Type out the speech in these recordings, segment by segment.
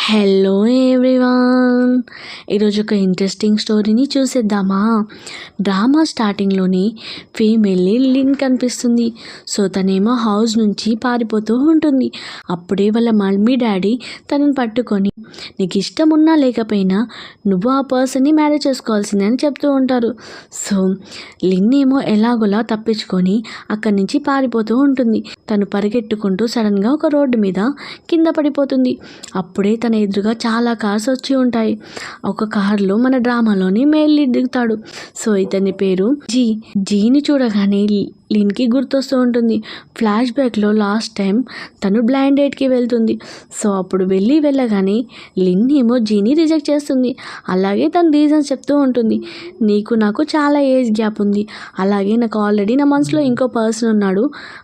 Hello everyone, ఈరోజు ఒక interesting స్టోరీని చూసేద్దామా. డ్రామా స్టార్టింగ్లోని ఫీమేల్ లిన్ కనిపిస్తుంది. సో తనేమో హౌస్ నుంచి పారిపోతూ ఉంటుంది. అప్పుడే వాళ్ళ మమ్మీ డాడీ తనని పట్టుకొని నీకు ఇష్టం ఉన్నా లేకపోయినా నువ్వు ఆ పర్సన్ని మ్యారేజ్ చేసుకోవాల్సిందే అని చెప్తూ ఉంటారు. సో లిన్ ఏమో ఎలాగోలా తప్పించుకొని అక్కడి నుంచి పారిపోతూ ఉంటుంది. తను పరిగెట్టుకుంటూ సడన్గా ఒక రోడ్డు మీద కింద పడిపోతుంది. అప్పుడే తన ఎదురుగా చాలా కార్స్ వచ్చి ఉంటాయి. ఒక కార్లో మన డ్రామాలోని మేల్ లీడ్ దిగుతాడు. సో ఇతని పేరు జీని చూడగానే లిన్కి గుర్తొస్తూ ఉంటుంది. ఫ్లాష్ బ్యాక్లో లాస్ట్ టైం తను బ్లైండ్ డేట్కి వెళ్తుంది. సో అప్పుడు వెళ్ళగానే లిన్ ఏమో జీని రిజెక్ట్ చేస్తుంది. అలాగే తన రీజన్స్ చెప్తూ ఉంటుంది. నీకు నాకు చాలా ఏజ్ గ్యాప్ ఉంది, అలాగే నాకు ఆల్రెడీ నా మనసులో ఇంకో పర్సన్ ఉన్నాడు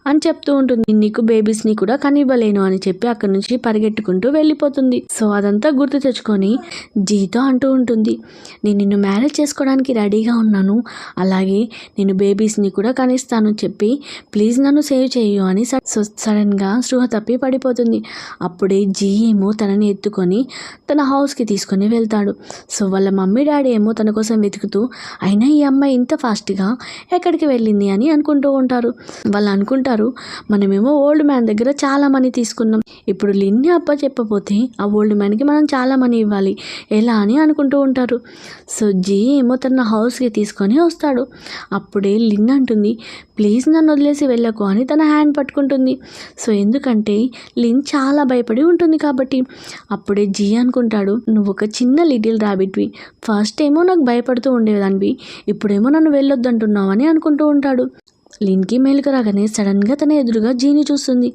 అని చెప్తూ ఉంటుంది. నీకు బేబీస్ని కూడా కనివ్వలేను అని చెప్పి అక్కడి నుంచి పరిగెట్టుకుంటూ వెళ్ళిపోతుంది. సో అదంతా గుర్తు తెచ్చుకొని జీతో అంటూ ఉంటుంది, నేను నిన్ను మ్యారేజ్ చేసుకోవడానికి రెడీగా ఉన్నాను, అలాగే నేను బేబీస్ని కూడా కనిస్తాను చెప్పి ప్లీజ్ నన్ను సేవ్ చేయు అని సడన్గా స్పృహ తప్పి పడిపోతుంది. అప్పుడే జీ ఏమో తనని ఎత్తుకొని తన హౌస్కి తీసుకొని వెళ్తాడు. సో వాళ్ళ మమ్మీ డాడీ ఏమో తన కోసం వెతుకుతూ అయినా ఈ అమ్మాయి ఇంత ఫాస్ట్గా ఎక్కడికి వెళ్ళింది అని అనుకుంటూ ఉంటారు. వాళ్ళు అనుకుంటారు మనమేమో ఓల్డ్ మ్యాన్ దగ్గర చాలా మనీ తీసుకున్నాం, ఇప్పుడు లిన్ని అప్ప చెప్పపోతే ఆ ఓల్డ్ మ్యాన్కి మనం చాలా మనీ ఇవ్వాలి, ఎలా అని అనుకుంటూ ఉంటారు. సో జీ ఏమో తన హౌస్కి తీసుకొని వస్తాడు. అప్పుడే లిన్ అంటుంది ప్లీజ్ నన్ను వదిలేసి వెళ్ళకు అని తన హ్యాండ్ పట్టుకుంటుంది. సో ఎందుకంటే లిన్ చాలా భయపడి ఉంటుంది కాబట్టి. అప్పుడే జీ అనుకుంటాడు నువ్వు ఒక చిన్న లిటిల్ ర్యాబిట్వి, ఫస్ట్ ఏమో నాకు భయపడుతూ ఉండేదానివి, ఇప్పుడేమో నన్ను వెళ్ళొద్దంటున్నావు అని అనుకుంటూ ఉంటాడు. లిన్కి మేలుకు రాగానే సడన్గా తన ఎదురుగా జీని చూస్తుంది.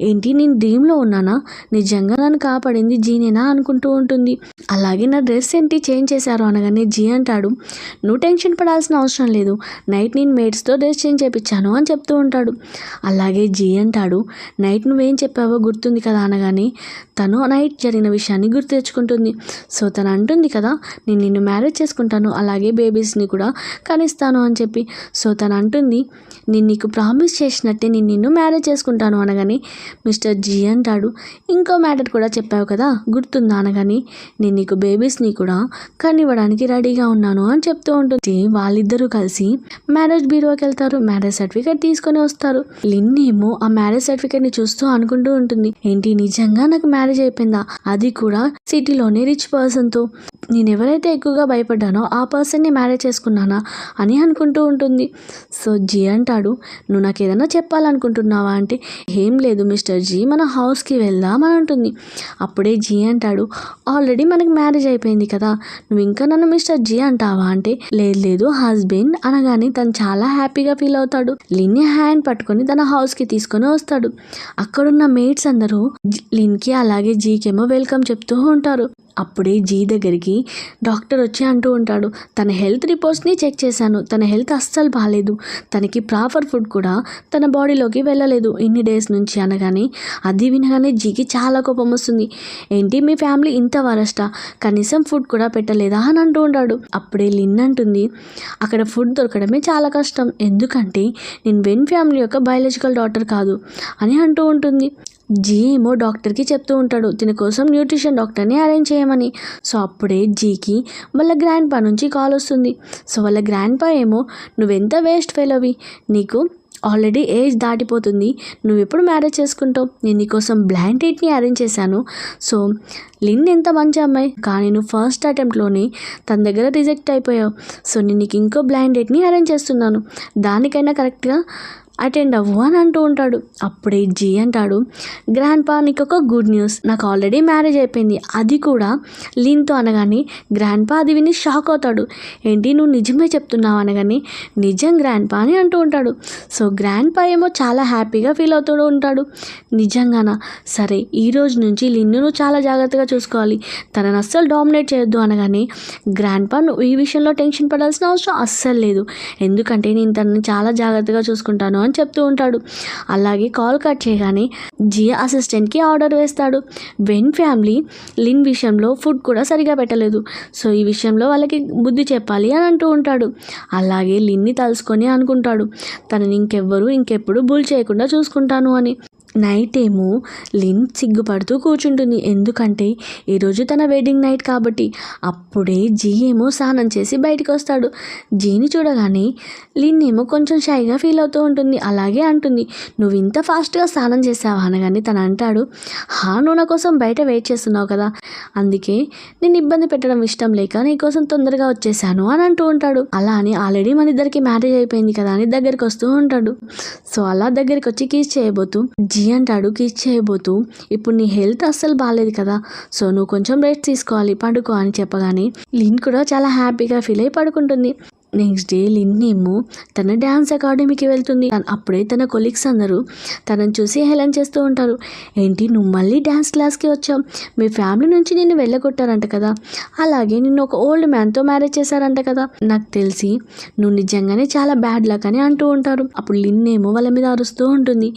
ఏంటి నేను డ్రీమ్లో ఉన్నానా, నిజంగా నన్ను కాపాడింది జీనేనా అనుకుంటూ ఉంటుంది. అలాగే నా డ్రెస్ ఏంటి చేంజ్ చేశారు అనగానే జీ అంటాడు నువ్వు టెన్షన్ పడాల్సిన అవసరం లేదు, నైట్ నేను మేట్స్తో డ్రెస్ చేంజ్ చేయించాను అని చెప్తూ ఉంటాడు. అలాగే జీ అంటాడు నైట్ నువ్వేం చెప్పావో గుర్తుంది కదా అనగానే తను నైట్ జరిగిన విషయాన్ని గుర్తు తెచ్చుకుంటుంది. సో తను అంటుంది కదా నేను నిన్ను మ్యారేజ్ చేసుకుంటాను, అలాగే బేబీస్ని కూడా కనిస్తాను అని చెప్పి. సో తను అంటుంది నేను నీకు ప్రామిస్ చేసినట్టే నేను నిన్ను మ్యారేజ్ చేసుకుంటాను అనగానే మిస్టర్ జీ అంటాడు ఇంకో మ్యాటర్ కూడా చెప్పావు కదా గుర్తుందా అనగానే నేను నీకు బేబీస్ని కూడా కనివ్వడానికి రెడీగా ఉన్నాను అని చెప్తూ ఉంటుంది. వాళ్ళిద్దరూ కలిసి మ్యారేజ్ బ్యూరోకి వెళ్తారు. మ్యారేజ్ సర్టిఫికేట్ తీసుకొని వస్తారు. లిన్ ఏమో ఆ మ్యారేజ్ సర్టిఫికేట్ని చూస్తూ అనుకుంటూ ఉంటుంది ఏంటి నిజంగా నాకు మ్యారేజ్ అయిపోయిందా, అది కూడా సిటీలోనే రిచ్ పర్సన్తో, నేను ఎవరైతే ఎక్కువగా భయపడ్డానో ఆ పర్సన్ని మ్యారేజ్ చేసుకున్నానా అని అనుకుంటూ ఉంటుంది. సో జీ అంటాడు నువ్వు నాకు ఏదైనా చెప్పాలనుకుంటున్నావా అంటే ఏం లేదు మిస్టర్ జీ మన హౌస్కి వెళ్దాం అని అంటుంది. అప్పుడే జీ అంటాడు ఆల్రెడీ మనకి మ్యారేజ్ అయిపోయింది కదా, నువ్వు ఇంకా నన్ను మిస్టర్ జీ అంటావా అంటే లేదు హస్బెండ్ అనగానే తను చాలా హ్యాపీగా ఫీల్ అవుతాడు. లిన్ని హ్యాండ్ పట్టుకొని తన హౌస్కి తీసుకొని వస్తాడు. అక్కడున్న మేట్స్ అందరూ లిన్కి అలాగే జీకేమో వెల్కమ్ చెప్తూ ఉంటారు. అప్పుడే జీ దగ్గరికి డాక్టర్ వచ్చి అంటూ ఉంటాడు తన హెల్త్ రిపోర్ట్స్ని చెక్ చేశాను, తన హెల్త్ అస్సలు బాగాలేదు, తనకి ప్రాపర్ ఫుడ్ కూడా తన బాడీలోకి వెళ్ళలేదు ఇన్ని డేస్ నుంచి అనగానే అది వినగానే జీకి చాలా కోపం వస్తుంది. ఏంటి మీ ఫ్యామిలీ ఇంత వరస్టా, కనీసం ఫుడ్ కూడా పెట్టలేదా అని అంటూ ఉంటాడు. అప్పుడే లిన్ అంటుంది అక్కడ ఫుడ్ దొరకడమే చాలా కష్టం, ఎందుకంటే నేను వెన్ ఫ్యామిలీ యొక్క బయాలజికల్ డాటర్ కాదు అని అంటూ ఉంటుంది. జీ ఏమో డాక్టర్కి చెప్తూ ఉంటాడు దీని కోసం న్యూట్రిషన్ డాక్టర్ని అరేంజ్ చేయమని. సో అప్పుడే జీకి వాళ్ళ గ్రాండ్ పా నుంచి కాల్ వస్తుంది. సో వాళ్ళ గ్రాండ్ పా ఏమో నువ్వెంత వేస్ట్ ఫెయిల్ నీకు ఆల్రెడీ ఏజ్ దాటిపోతుంది, నువ్వు ఎప్పుడు మ్యారేజ్ చేసుకుంటావు, నేను నీకోసం బ్లైండ్ డేట్ని అరేంజ్ చేశాను. సో లిన్ ఎంత మంచి అమ్మాయి, కానీ నువ్వు ఫస్ట్ అటెంప్ట్లోనే తన దగ్గర రిజెక్ట్ అయిపోయావు. సో నేను నీకు ఇంకో బ్లైండ్ డేట్ని అరేంజ్ చేస్తున్నాను, దానికైనా కరెక్ట్గా అటెండ్ అవ్వు అని అంటూ ఉంటాడు. అప్పుడే జీ అంటాడు గ్రాండ్ పా నీకు ఒక గుడ్ న్యూస్, నాకు ఆల్రెడీ మ్యారేజ్ అయిపోయింది, అది కూడా లిన్తో అనగానే గ్రాండ్ పా అది విని షాక్ అవుతాడు. ఏంటి నువ్వు నిజమే చెప్తున్నావు అనగానే నిజం గ్రాండ్ పా అని అంటూ ఉంటాడు. సో గ్రాండ్ పా ఏమో చాలా హ్యాపీగా ఫీల్ అవుతూ ఉంటాడు. నిజంగానా, సరే ఈ రోజు నుంచి లిన్ను నువ్వు చాలా జాగ్రత్తగా చూసుకోవాలి, తనని అస్సలు డామినేట్ చేయొద్దు అనగానే గ్రాండ్ పా నువ్వు ఈ విషయంలో టెన్షన్ పడాల్సిన అవసరం అస్సలు లేదు, ఎందుకంటే నేను తనని చాలా జాగ్రత్తగా చూసుకుంటాను అని చెప్తూ ఉంటాడు. అలాగే కాల్ కట్ చేయగానే జీ అసిస్టెంట్కి ఆర్డర్ వేస్తాడు. వెన్ ఫ్యామిలీ లిన్ విషయంలో ఫుడ్ కూడా సరిగా పెట్టలేదు, సో ఈ విషయంలో వాళ్ళకి బుద్ధి చెప్పాలి అని అంటూ ఉంటాడు. అలాగే లిన్ని తలుసుకొని అనుకుంటాడు తనని ఇంకెప్పుడు బుల్ చేయకుండా చూసుకుంటాను అని. నైట్ ఏమో లిన్ సిగ్గుపడుతూ కూర్చుంటుంది, ఎందుకంటే ఈరోజు తన వెడ్డింగ్ నైట్ కాబట్టి. అప్పుడే జీ ఏమో స్నానం చేసి బయటకు వస్తాడు. జీని చూడగానే లిన్ ఏమో కొంచెం షైగా ఫీల్ అవుతూ ఉంటుంది. అలాగే అంటుంది, నువ్వు ఇంత ఫాస్ట్గా స్నానం చేసావా అనగానే తను అంటాడు, నువ్వు నా కోసం బయట వెయిట్ చేస్తున్నావు కదా, అందుకే నేను ఇబ్బంది పెట్టడం ఇష్టం లేక నీకోసం తొందరగా వచ్చేసాను అని అంటూ ఉంటాడు. అలా అని ఆల్రెడీ మన ఇద్దరికి మ్యారేజ్ అయిపోయింది కదా అని దగ్గరికి వస్తూ ఉంటాడు. సో అలా దగ్గరికి వచ్చి కిస్ చేయబోతూ జీ అంటాడు, కిస్ చేయబోతూ, ఇప్పుడు నీ హెల్త్ అస్సలు బాగాలేదు కదా, సో నువ్వు కొంచెం రెస్ట్ తీసుకోవాలి, పడుకో అని చెప్పగానే లిన్ కూడా చాలా హ్యాపీగా ఫీల్ అయి పడుకుంటుంది. నెక్స్ట్ డే లిన్ ఏమో తన డ్యాన్స్ అకాడమీకి వెళ్తుంది. అప్పుడే తన కొలీగ్స్ అందరూ తనని చూసి హెలన్ చేస్తూ ఉంటారు. ఏంటి నువ్వు మళ్ళీ డ్యాన్స్ క్లాస్కి వచ్చావు, మీ ఫ్యామిలీ నుంచి నిన్ను వెళ్ళగొట్టారంట కదా, అలాగే నిన్ను ఒక ఓల్డ్ మ్యాన్తో మ్యారేజ్ చేశారంట కదా, నాకు తెలిసి నువ్వు నిజంగానే చాలా బ్యాడ్ లక్ అని అంటూ ఉంటారు. అప్పుడు లిన్ ఏమో వాళ్ళ మీద అరుస్తూ ఉంటుంది,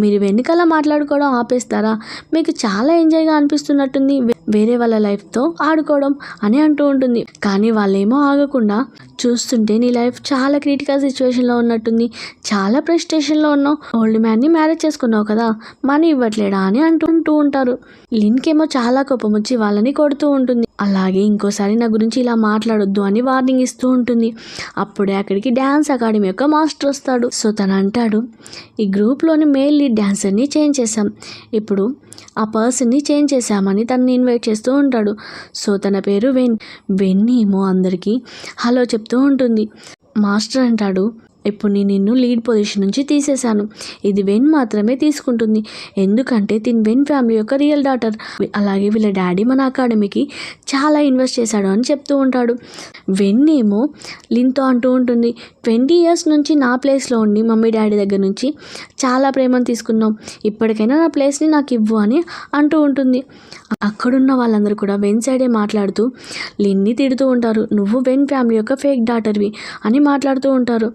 మీరు వెనుకలా మాట్లాడుకోవడం ఆపేస్తారా, మీకు చాలా ఎంజాయ్గా అనిపిస్తున్నట్టుంది వేరే వాళ్ళ లైఫ్తో ఆడుకోవడం అని అంటూ ఉంటుంది. కానీ వాళ్ళేమో ఆగకుండా చూస్తుంటే నీ లైఫ్ చాలా క్రిటికల్ సిచ్యువేషన్లో ఉన్నట్టుంది, చాలా ప్రెస్టేషన్లో ఉన్నావు, ఓల్డ్ మ్యాన్ని మ్యారేజ్ చేసుకున్నావు కదా, మనీ ఇవ్వట్లేడా అని అంటూ ఉంటారు. లిన్కేమో చాలా కోపం వచ్చి వాళ్ళని కొడుతూ ఉంటుంది. అలాగే ఇంకోసారి నా గురించి ఇలా మాట్లాడొద్దు అని వార్నింగ్ ఇస్తూ ఉంటుంది. అప్పుడే అక్కడికి డ్యాన్స్ అకాడమీ యొక్క మాస్టర్ వస్తాడు. సో తను అంటాడు, ఈ గ్రూప్లోని మేల్ లీడ్ డ్యాన్సర్ని చేంజ్ చేశాం, ఇప్పుడు ఆ పర్సన్ని చేంజ్ చేశామని తనని ఇన్వైట్ చేస్తూ ఉంటాడు. సో తన పేరు వెన్ ఏమో అందరికీ హలో చెప్తూ ఉంటుంది. మాస్టర్ అంటాడు, ఇప్పుడు నేను నిన్ను లీడ్ పొజిషన్ నుంచి తీసేశాను, ఇది వెన్ మాత్రమే తీసుకుంటుంది, ఎందుకంటే తిన్ వెన్ ఫ్యామిలీ యొక్క రియల్ డాటర్, అలాగే వీళ్ళ డాడీ మన అకాడమీకి చాలా ఇన్వెస్ట్ చేశాడు అని చెప్తూ ఉంటాడు. వెన్ ఏమో లిన్తో అంటూ ఉంటుంది, 20 years నుంచి నా ప్లేస్లో ఉండి మమ్మీ డాడీ దగ్గర నుంచి చాలా ప్రేమను తీసుకున్నాం, ఇప్పటికైనా నా ప్లేస్ని నాకు ఇవ్వు అని అంటూ ఉంటుంది. అక్కడున్న వాళ్ళందరూ కూడా వెన్ సైడే మాట్లాడుతూ లిన్ని తిడుతూ ఉంటారు, నువ్వు వెన్ ఫ్యామిలీ యొక్క ఫేక్ డాటర్వి అని మాట్లాడుతూ ఉంటారు.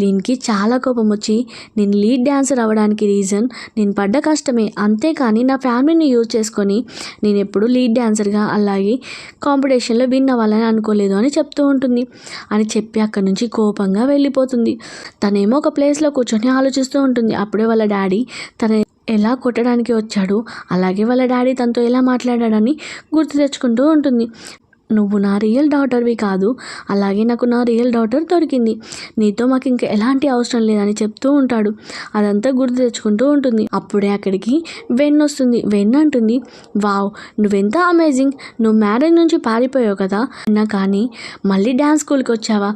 లిన్కి చాలా కోపం వచ్చి, నేను లీడ్ డ్యాన్సర్ అవ్వడానికి రీజన్ నేను పడ్డ కష్టమే, అంతేకాని నా ఫ్యామిలీని యూజ్ చేసుకొని నేను ఎప్పుడు లీడ్ డ్యాన్సర్గా అలాగే కాంపిటీషన్లో విన్ అవ్వాలని అనుకోలేదు అని చెప్తూ ఉంటుంది. అని చెప్పి అక్కడి నుంచి కోపంగా వెళ్ళిపోతుంది. తనేమో ఒక ప్లేస్లో కూర్చొని ఆలోచిస్తూ ఉంటుంది. అప్పుడే వాళ్ళ డాడీ తన ఎలా కొట్టడానికి వచ్చాడు, అలాగే వాళ్ళ డాడీ తనతో ఎలా మాట్లాడాడని గుర్తు తెచ్చుకుంటూ ఉంటుంది. నువ్వు నా రియల్ డాటర్వి కాదు, అలాగే నాకు నా రియల్ డాటర్ దొరికింది, నీతో మాకు ఇంకా ఎలాంటి అవసరం లేదని చెప్తూ ఉంటాడు. అదంతా గుర్తు తెచ్చుకుంటూ ఉంటుంది. అప్పుడే అక్కడికి వెన్ వస్తుంది. వెన్ అంటుంది, వావ్ నువ్వెంత అమేజింగ్, నువ్వు మ్యారేజ్ నుంచి పారిపోయావు కదా అన్నా కానీ మళ్ళీ డ్యాన్స్ స్కూల్కి వచ్చావా,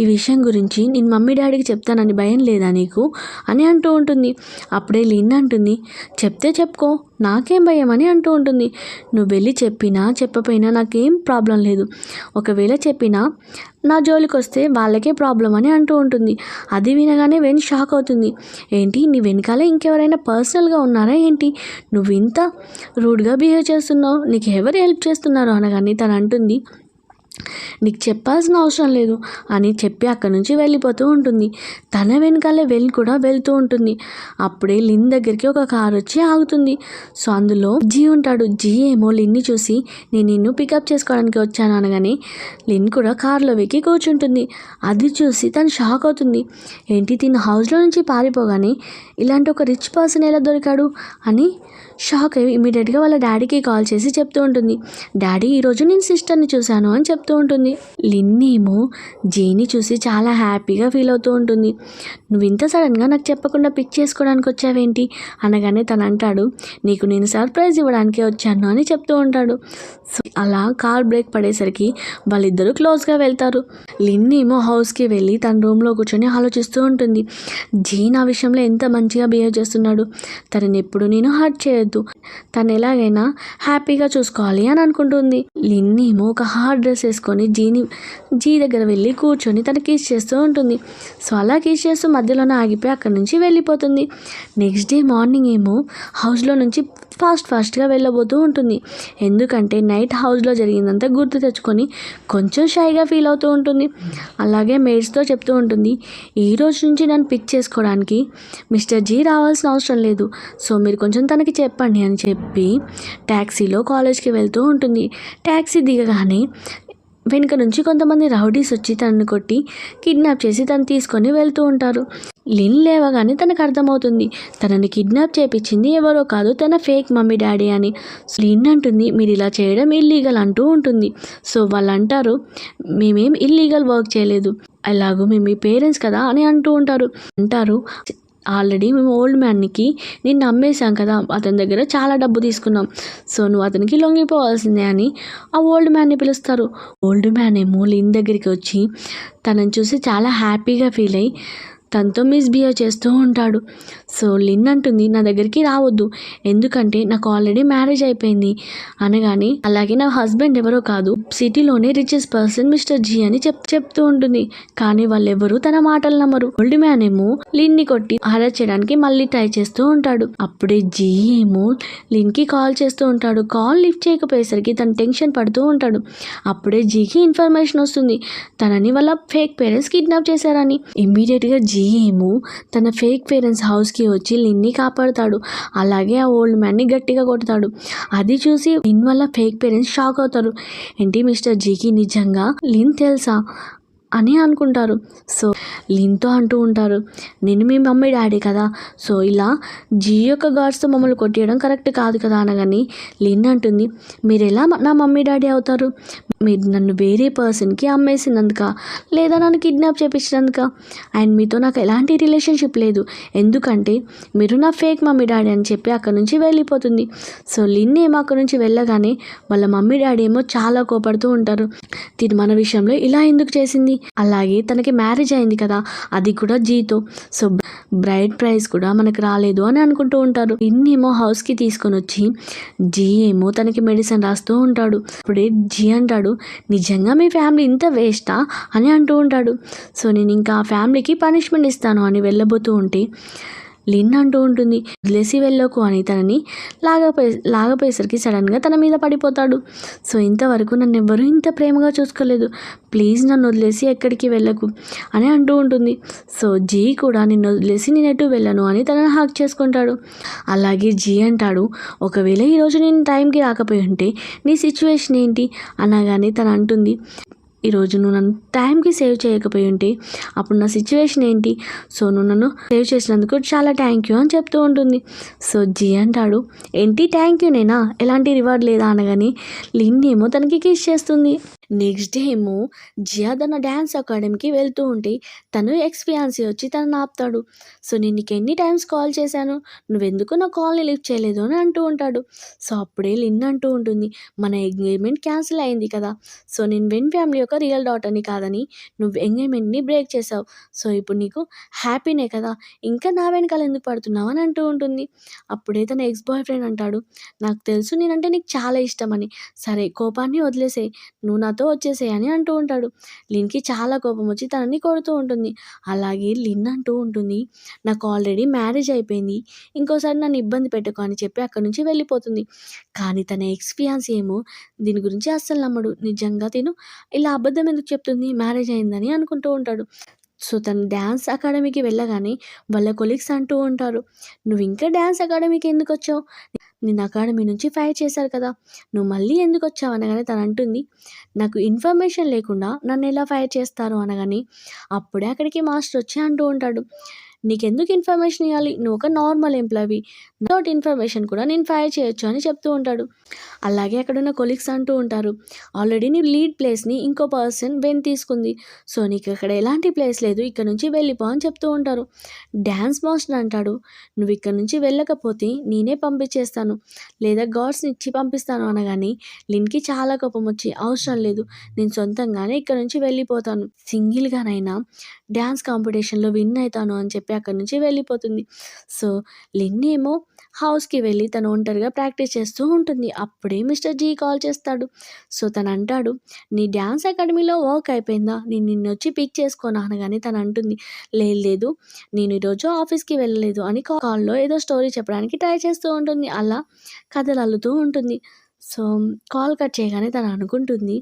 ఈ విషయం గురించి నేను మమ్మీ డాడీకి చెప్తానని భయం లేదా నీకు అని అంటూ ఉంటుంది. అప్పుడే లిన్ అంటుంది, చెప్తే చెప్పుకో, నాకేం భయం అని అంటూ ఉంటుంది. నువ్వు వెళ్ళి చెప్పినా చెప్పపోయినా నాకేం ప్రాబ్లం లేదు, ఒకవేళ చెప్పినా నా జోలికి వస్తే వాళ్ళకే ప్రాబ్లం అని అంటూ ఉంటుంది. అది వినగానే వెన్ షాక్ అవుతుంది. ఏంటి నీ వెనకాల ఇంకెవరైనా పర్సనల్గా ఉన్నారా ఏంటి, నువ్వు ఇంత రూడ్గా బిహేవ్ చేస్తున్నావు, నీకు ఎవరు హెల్ప్ చేస్తున్నారు అనగానే తను అంటుంది, నీకు చెప్పాల్సిన అవసరం లేదు అని చెప్పి అక్కడి నుంచి వెళ్ళిపోతూ ఉంటుంది. తన వెనకాలే వెన్ కూడా వెళ్తూ ఉంటుంది. అప్పుడే లిన్ దగ్గరికి ఒక కార్ వచ్చి ఆగుతుంది. సో అందులో జీ ఉంటాడు. జీ ఏమో లిన్ని చూసి నేను నిన్ను పికప్ చేసుకోవడానికి వచ్చాను అనగానే లిన్ కూడా కార్లో వెక్కి కూర్చుంటుంది. అది చూసి తను షాక్ అవుతుంది. ఏంటి తిన హౌస్లో నుంచి పారిపోగానే ఇలాంటి ఒక రిచ్ పర్సన్ ఎలా దొరికాడు అని షాక్ అయ్యి ఇమీడియట్గా వాళ్ళ డాడీకి కాల్ చేసి చెప్తూ ఉంటుంది, డాడీ ఈరోజు నేను సిస్టర్ని చూశాను అని చెప్తూ ఉంటుంది. లిన్ ఏమో జీని చూసి చాలా హ్యాపీగా ఫీల్ అవుతూ ఉంటుంది. నువ్వు ఇంత సడన్గా నాకు చెప్పకుండా పిక్ చేసుకోవడానికి వచ్చావేంటి అనగానే తను అంటాడు, నీకు నేను సర్ప్రైజ్ ఇవ్వడానికే వచ్చాను అని చెప్తూ ఉంటాడు. సో అలా కార్ బ్రేక్ పడేసరికి వాళ్ళిద్దరూ క్లోజ్గా వెళ్తారు. లిన్ ఏమో హౌస్కి వెళ్ళి తన రూమ్లో కూర్చొని ఆలోచిస్తూ ఉంటుంది. జీన్ ఆ విషయంలో ఎంత మంచిగా బిహేవ్ చేస్తున్నాడు, తనని ఎప్పుడు నేను హర్ట్ చేయొద్దు, తను ఎలాగైనా హ్యాపీగా చూసుకోవాలి అని అనుకుంటుంది. లిన్ ఏమో ఒక హార్డ్ డ్రెస్ వేసుకొని జీ దగ్గర వెళ్ళి కూర్చొని తను కిస్ చేస్తూ ఉంటుంది. సో అలా కిస్ చేస్తూ మధ్యలోనే ఆగిపోయి అక్కడి నుంచి వెళ్ళిపోతుంది. నెక్స్ట్ డే మార్నింగ్ ఏమో హౌస్లో నుంచి ఫాస్ట్గా వెళ్ళబోతూ ఉంటుంది. ఎందుకంటే నైట్ హౌస్లో జరిగిందంతా గుర్తు తెచ్చుకొని కొంచెం షైగా ఫీల్ అవుతూ ఉంటుంది. అలాగే మేడ్స్తో చెప్తూ ఉంటుంది, ఈ రోజు నుంచి నన్ను పిక్ చేసుకోవడానికి మిస్టర్ జీ రావాల్సిన అవసరం లేదు, సో మీరు కొంచెం తనకి చెప్పండి అని చెప్పి ట్యాక్సీలో కాలేజ్కి వెళ్తూ ఉంటుంది. ట్యాక్సీ దిగగానే వెనుక నుంచి కొంతమంది రౌడీస్ వచ్చి తనని కొట్టి కిడ్నాప్ చేసి తను తీసుకొని వెళ్తూ ఉంటారు. లిన్ లేవగానే తనకు అర్థమవుతుంది తనని కిడ్నాప్ చేపించింది ఎవరో కాదు తన ఫేక్ మమ్మీ డాడీ అని. లిన్ అంటుంది మీరు ఇలా చేయడం ఇల్లీగల్ అంటూ ఉంటుంది. సో వాళ్ళు అంటారు మేమేం ఇల్లీగల్ వర్క్ చేయలేదు, అలాగూ మేము మీ పేరెంట్స్ కదా అని అంటారు ఆల్రెడీ మేము ఓల్డ్ మ్యాన్కి నిన్ను అమ్మేశాం కదా, అతని దగ్గర చాలా డబ్బు తీసుకున్నాం, సో నువ్వు అతనికి లొంగిపోవాల్సిందే అని ఆ ఓల్డ్ మ్యాన్ని పిలుస్తారు. ఓల్డ్ మ్యాన్ ఏమో లిన్ దగ్గరికి వచ్చి తనని చూసి చాలా హ్యాపీగా ఫీల్ అయ్యి తనతో మిస్బిహేవ్ చేస్తూ ఉంటాడు. సో లిన్ అంటుంది నా దగ్గరికి రావద్దు, ఎందుకంటే నాకు ఆల్రెడీ మ్యారేజ్ అయిపోయింది అనగానే అలాగే నా హస్బెండ్ ఎవరో కాదు సిటీలోనే రిచెస్ట్ పర్సన్ మిస్టర్ జీ అని చెప్తూ ఉంటుంది. కానీ వాళ్ళెవరూ తన మాటలు నమ్మరు. ఓల్డ్ మ్యాన్ ఏమో లిన్ని కొట్టి అరెస్ట్ చేయడానికి మళ్ళీ ట్రై చేస్తూ ఉంటాడు. అప్పుడే జీ ఏమో లిన్కి కాల్ చేస్తూ ఉంటాడు. కాల్ లిఫ్ట్ చేయకపోయేసరికి తను టెన్షన్ పడుతూ ఉంటాడు. అప్పుడే జీకి ఇన్ఫర్మేషన్ వస్తుంది తనని వాళ్ళ ఫేక్ పేరెంట్స్ కిడ్నాప్ చేశారని. ఇమ్మీడియట్గా జీ ఏమో తన ఫేక్ పేరెంట్స్ హౌస్కి వచ్చి లిన్ని కాపాడుతాడు. అలాగే ఆ ఓల్డ్ మ్యాన్ని గట్టిగా కొడతాడు. అది చూసి లిన్ వల్ల ఫేక్ పేరెంట్స్ షాక్ అవుతారు. ఏంటి మిస్టర్ జీకి నిజంగా లిన్ తెలుసా అని అనుకుంటారు. సో లిన్తో అంటూ ఉంటారు నేను మీ మమ్మీ డాడీ కదా, సో ఇలా జీ యొక్క గాడ్స్తో మమ్మల్ని కొట్టేయడం కరెక్ట్ కాదు కదా అనగాని లిన్ అంటుంది మీరు ఎలా నా మమ్మీ డాడీ అవుతారు, మీరు నన్ను వేరే పర్సన్కి అమ్మేసినందుక లేదా నన్ను కిడ్నాప్ చేపించినందుక, అండ్ మీతో నాకు ఎలాంటి రిలేషన్షిప్ లేదు, ఎందుకంటే మీరు నా ఫేక్ మమ్మీ డాడీ అని చెప్పి అక్కడ నుంచి వెళ్ళిపోతుంది. సో లిన్ ఏమో అక్కడ నుంచి వెళ్ళగానే వాళ్ళ మమ్మీ డాడీ ఏమో చాలా కోపడుతూ ఉంటారు. తిను మన విషయంలో ఇలా ఎందుకు చేసింది, అలాగే తనకి మ్యారేజ్ అయింది కదా అది కూడా జీతో, సో బ్రైడ్ ప్రైజ్ కూడా మనకు రాలేదు అని అనుకుంటూ ఉంటారు. ఇన్నేమో హౌస్కి తీసుకొని వచ్చి జీ ఏమో తనకి మెడిసిన్ రాస్తూ ఉంటాడు. అప్పుడే జీ అంటాడు నిజంగా మీ ఫ్యామిలీ ఇంత వేస్టా అని అంటూ ఉంటాడు. సో నేను ఇంకా ఆ ఫ్యామిలీకి పనిష్మెంట్ ఇస్తాను అని వెళ్ళబోతూ ఉంటే లిన్ అంటూ ఉంటుంది వదిలేసి వెళ్ళకు అని తనని లాగపోయేసరికి సడన్గా తన మీద పడిపోతాడు. సో ఇంతవరకు నన్ను ఎవ్వరూ ఇంత ప్రేమగా చూసుకోలేదు, ప్లీజ్ నన్ను వదిలేసి ఎక్కడికి వెళ్ళకు అని అంటూ ఉంటుంది. సో జీ కూడా నిన్ను వదిలేసి నేను ఎటు వెళ్ళను అని తనని హాక్ చేసుకుంటాడు. అలాగే జీ అంటాడు ఒకవేళ ఈరోజు నేను టైంకి రాకపోయి ఉంటే నీ సిచ్యువేషన్ ఏంటి అనగానే తను అంటుంది ఈరోజు నువ్వు నన్ను టైంకి సేవ్ చేయకపోయి ఉంటే అప్పుడు నా సిచ్యువేషన్ ఏంటి, సో నువ్వు నన్ను సేవ్ చేసినందుకు చాలా థ్యాంక్ యూ అని చెప్తూ ఉంటుంది. సో జీ అంటాడు ఏంటి థ్యాంక్ యూ నేనా, ఎలాంటి రివార్డ్ లేదా అనగాని లిన్ ఏమో తనకి కిస్ చేస్తుంది. నెక్స్ట్ డే ఏమో జియా తన డ్యాన్స్ అకాడమీకి వెళ్తూ ఉంటే తను ఎక్స్‌ఫియాన్సీ వచ్చి తనని ఆపుతాడు. సో నేను నీకు ఎన్ని టైమ్స్ కాల్ చేశాను, నువ్వెందుకు నా కాల్ని లిఫ్ట్ చేయలేదు అని అంటూ ఉంటాడు. సో అప్పుడే లిన్ అంటూ ఉంటుంది మన ఎంగేజ్మెంట్ క్యాన్సిల్ అయింది కదా, సో నేను వెన్ ఫ్యామిలీ యొక్క రియల్ డాటర్ని కాదని నువ్వు ఎంగేజ్మెంట్ని బ్రేక్ చేసావు, సో ఇప్పుడు నీకు హ్యాపీనే కదా, ఇంకా నా వెనకాల ఎందుకు పడుతున్నావు అని అంటూ ఉంటుంది. అప్పుడే తన ఎక్స్ బాయ్ ఫ్రెండ్ అంటాడు నాకు తెలుసు నేనంటే నీకు చాలా ఇష్టమని, సరే కోపాన్ని వదిలేసేయ్, నువ్వు నాతో వచ్చేసేయ్ అని అంటూ ఉంటాడు. లిన్కి చాలా కోపం వచ్చి తనని కొడుతూ ఉంటుంది. అలాగే లిన్ అంటూ ఉంటుంది నాకు ఆల్రెడీ మ్యారేజ్ అయిపోయింది, ఇంకోసారి నన్ను ఇబ్బంది పెట్టుకో అని చెప్పి అక్కడి నుంచి వెళ్ళిపోతుంది. కానీ తన ఎక్స్‌ఫియాన్సీ ఏమో దీని గురించి అస్సలు నమ్మడు. నిజంగా తిను ఇలా అబద్ధం ఎందుకు చెప్తుంది మ్యారేజ్ అయిందని అనుకుంటూ ఉంటాడు. సో తను డ్యాన్స్ అకాడమీకి వెళ్ళగానే వాళ్ళ కొలీగ్స్ అంటూ ఉంటారు నువ్వు ఇంకా డ్యాన్స్ అకాడమీకి ఎందుకు వచ్చావు, నిన్ను అకాడమీ నుంచి ఫైర్ చేశారు కదా, నువ్వు మళ్ళీ ఎందుకు వచ్చావు అనగానే తను అంటుంది నాకు ఇన్ఫర్మేషన్ లేకుండా నన్ను ఎలా ఫైర్ చేస్తారు అనగాని అప్పుడే అక్కడికి మాస్టర్ వచ్చి అంటూ ఉంటాడు నీకెందుకు ఇన్ఫర్మేషన్ ఇవ్వాలి, నువ్వు ఒక నార్మల్ ఎంప్లాయీ, వితౌట్ ఇన్ఫర్మేషన్ కూడా నేను ఫైర్ చేయొచ్చు అని చెప్తూ ఉంటాడు. అలాగే అక్కడున్న కొలీగ్స్ అంటూ ఉంటారు ఆల్రెడీ నీ లీడ్ ప్లేస్ని ఇంకో పర్సన్ తీసుకుంది, సో నీకు ఇక్కడ ఎలాంటి ప్లేస్ లేదు, ఇక్కడ నుంచి వెళ్ళిపో అని చెప్తూ ఉంటారు. డ్యాన్స్ మాస్టర్ అంటాడు నువ్వు ఇక్కడ నుంచి వెళ్ళకపోతే నేనే పంపించేస్తాను లేదా గాడ్స్ని ఇచ్చి పంపిస్తాను అనగానే లిన్కి చాలా కోపం వచ్చి అవసరం లేదు, నేను సొంతంగానే ఇక్కడ నుంచి వెళ్ళిపోతాను, సింగిల్గానైనా డ్యాన్స్ కాంపిటీషన్లో విన్ అవుతాను అని చెప్పి అక్కడి నుంచి వెళ్ళిపోతుంది. సో లిన్ ఏమో హౌస్కి వెళ్ళి తను ఒంటరిగా ప్రాక్టీస్ చేస్తూ ఉంటుంది. అప్పుడే మిస్టర్ జీ కాల్ చేస్తాడు. సో తను అంటాడు నీ డ్యాన్స్ అకాడమీలో వర్క్ అయిపోయిందా, నేను నిన్ను వచ్చి పిక్ చేసుకోను అనగానే తను అంటుంది లేదు నేను ఈరోజు ఆఫీస్కి వెళ్ళలేదు అని కాల్లో ఏదో స్టోరీ చెప్పడానికి ట్రై చేస్తూ ఉంటుంది. అలా కథలు అల్లుతూ ఉంటుంది. సో కాల్ కట్ చేయగానే తను అనుకుంటుంది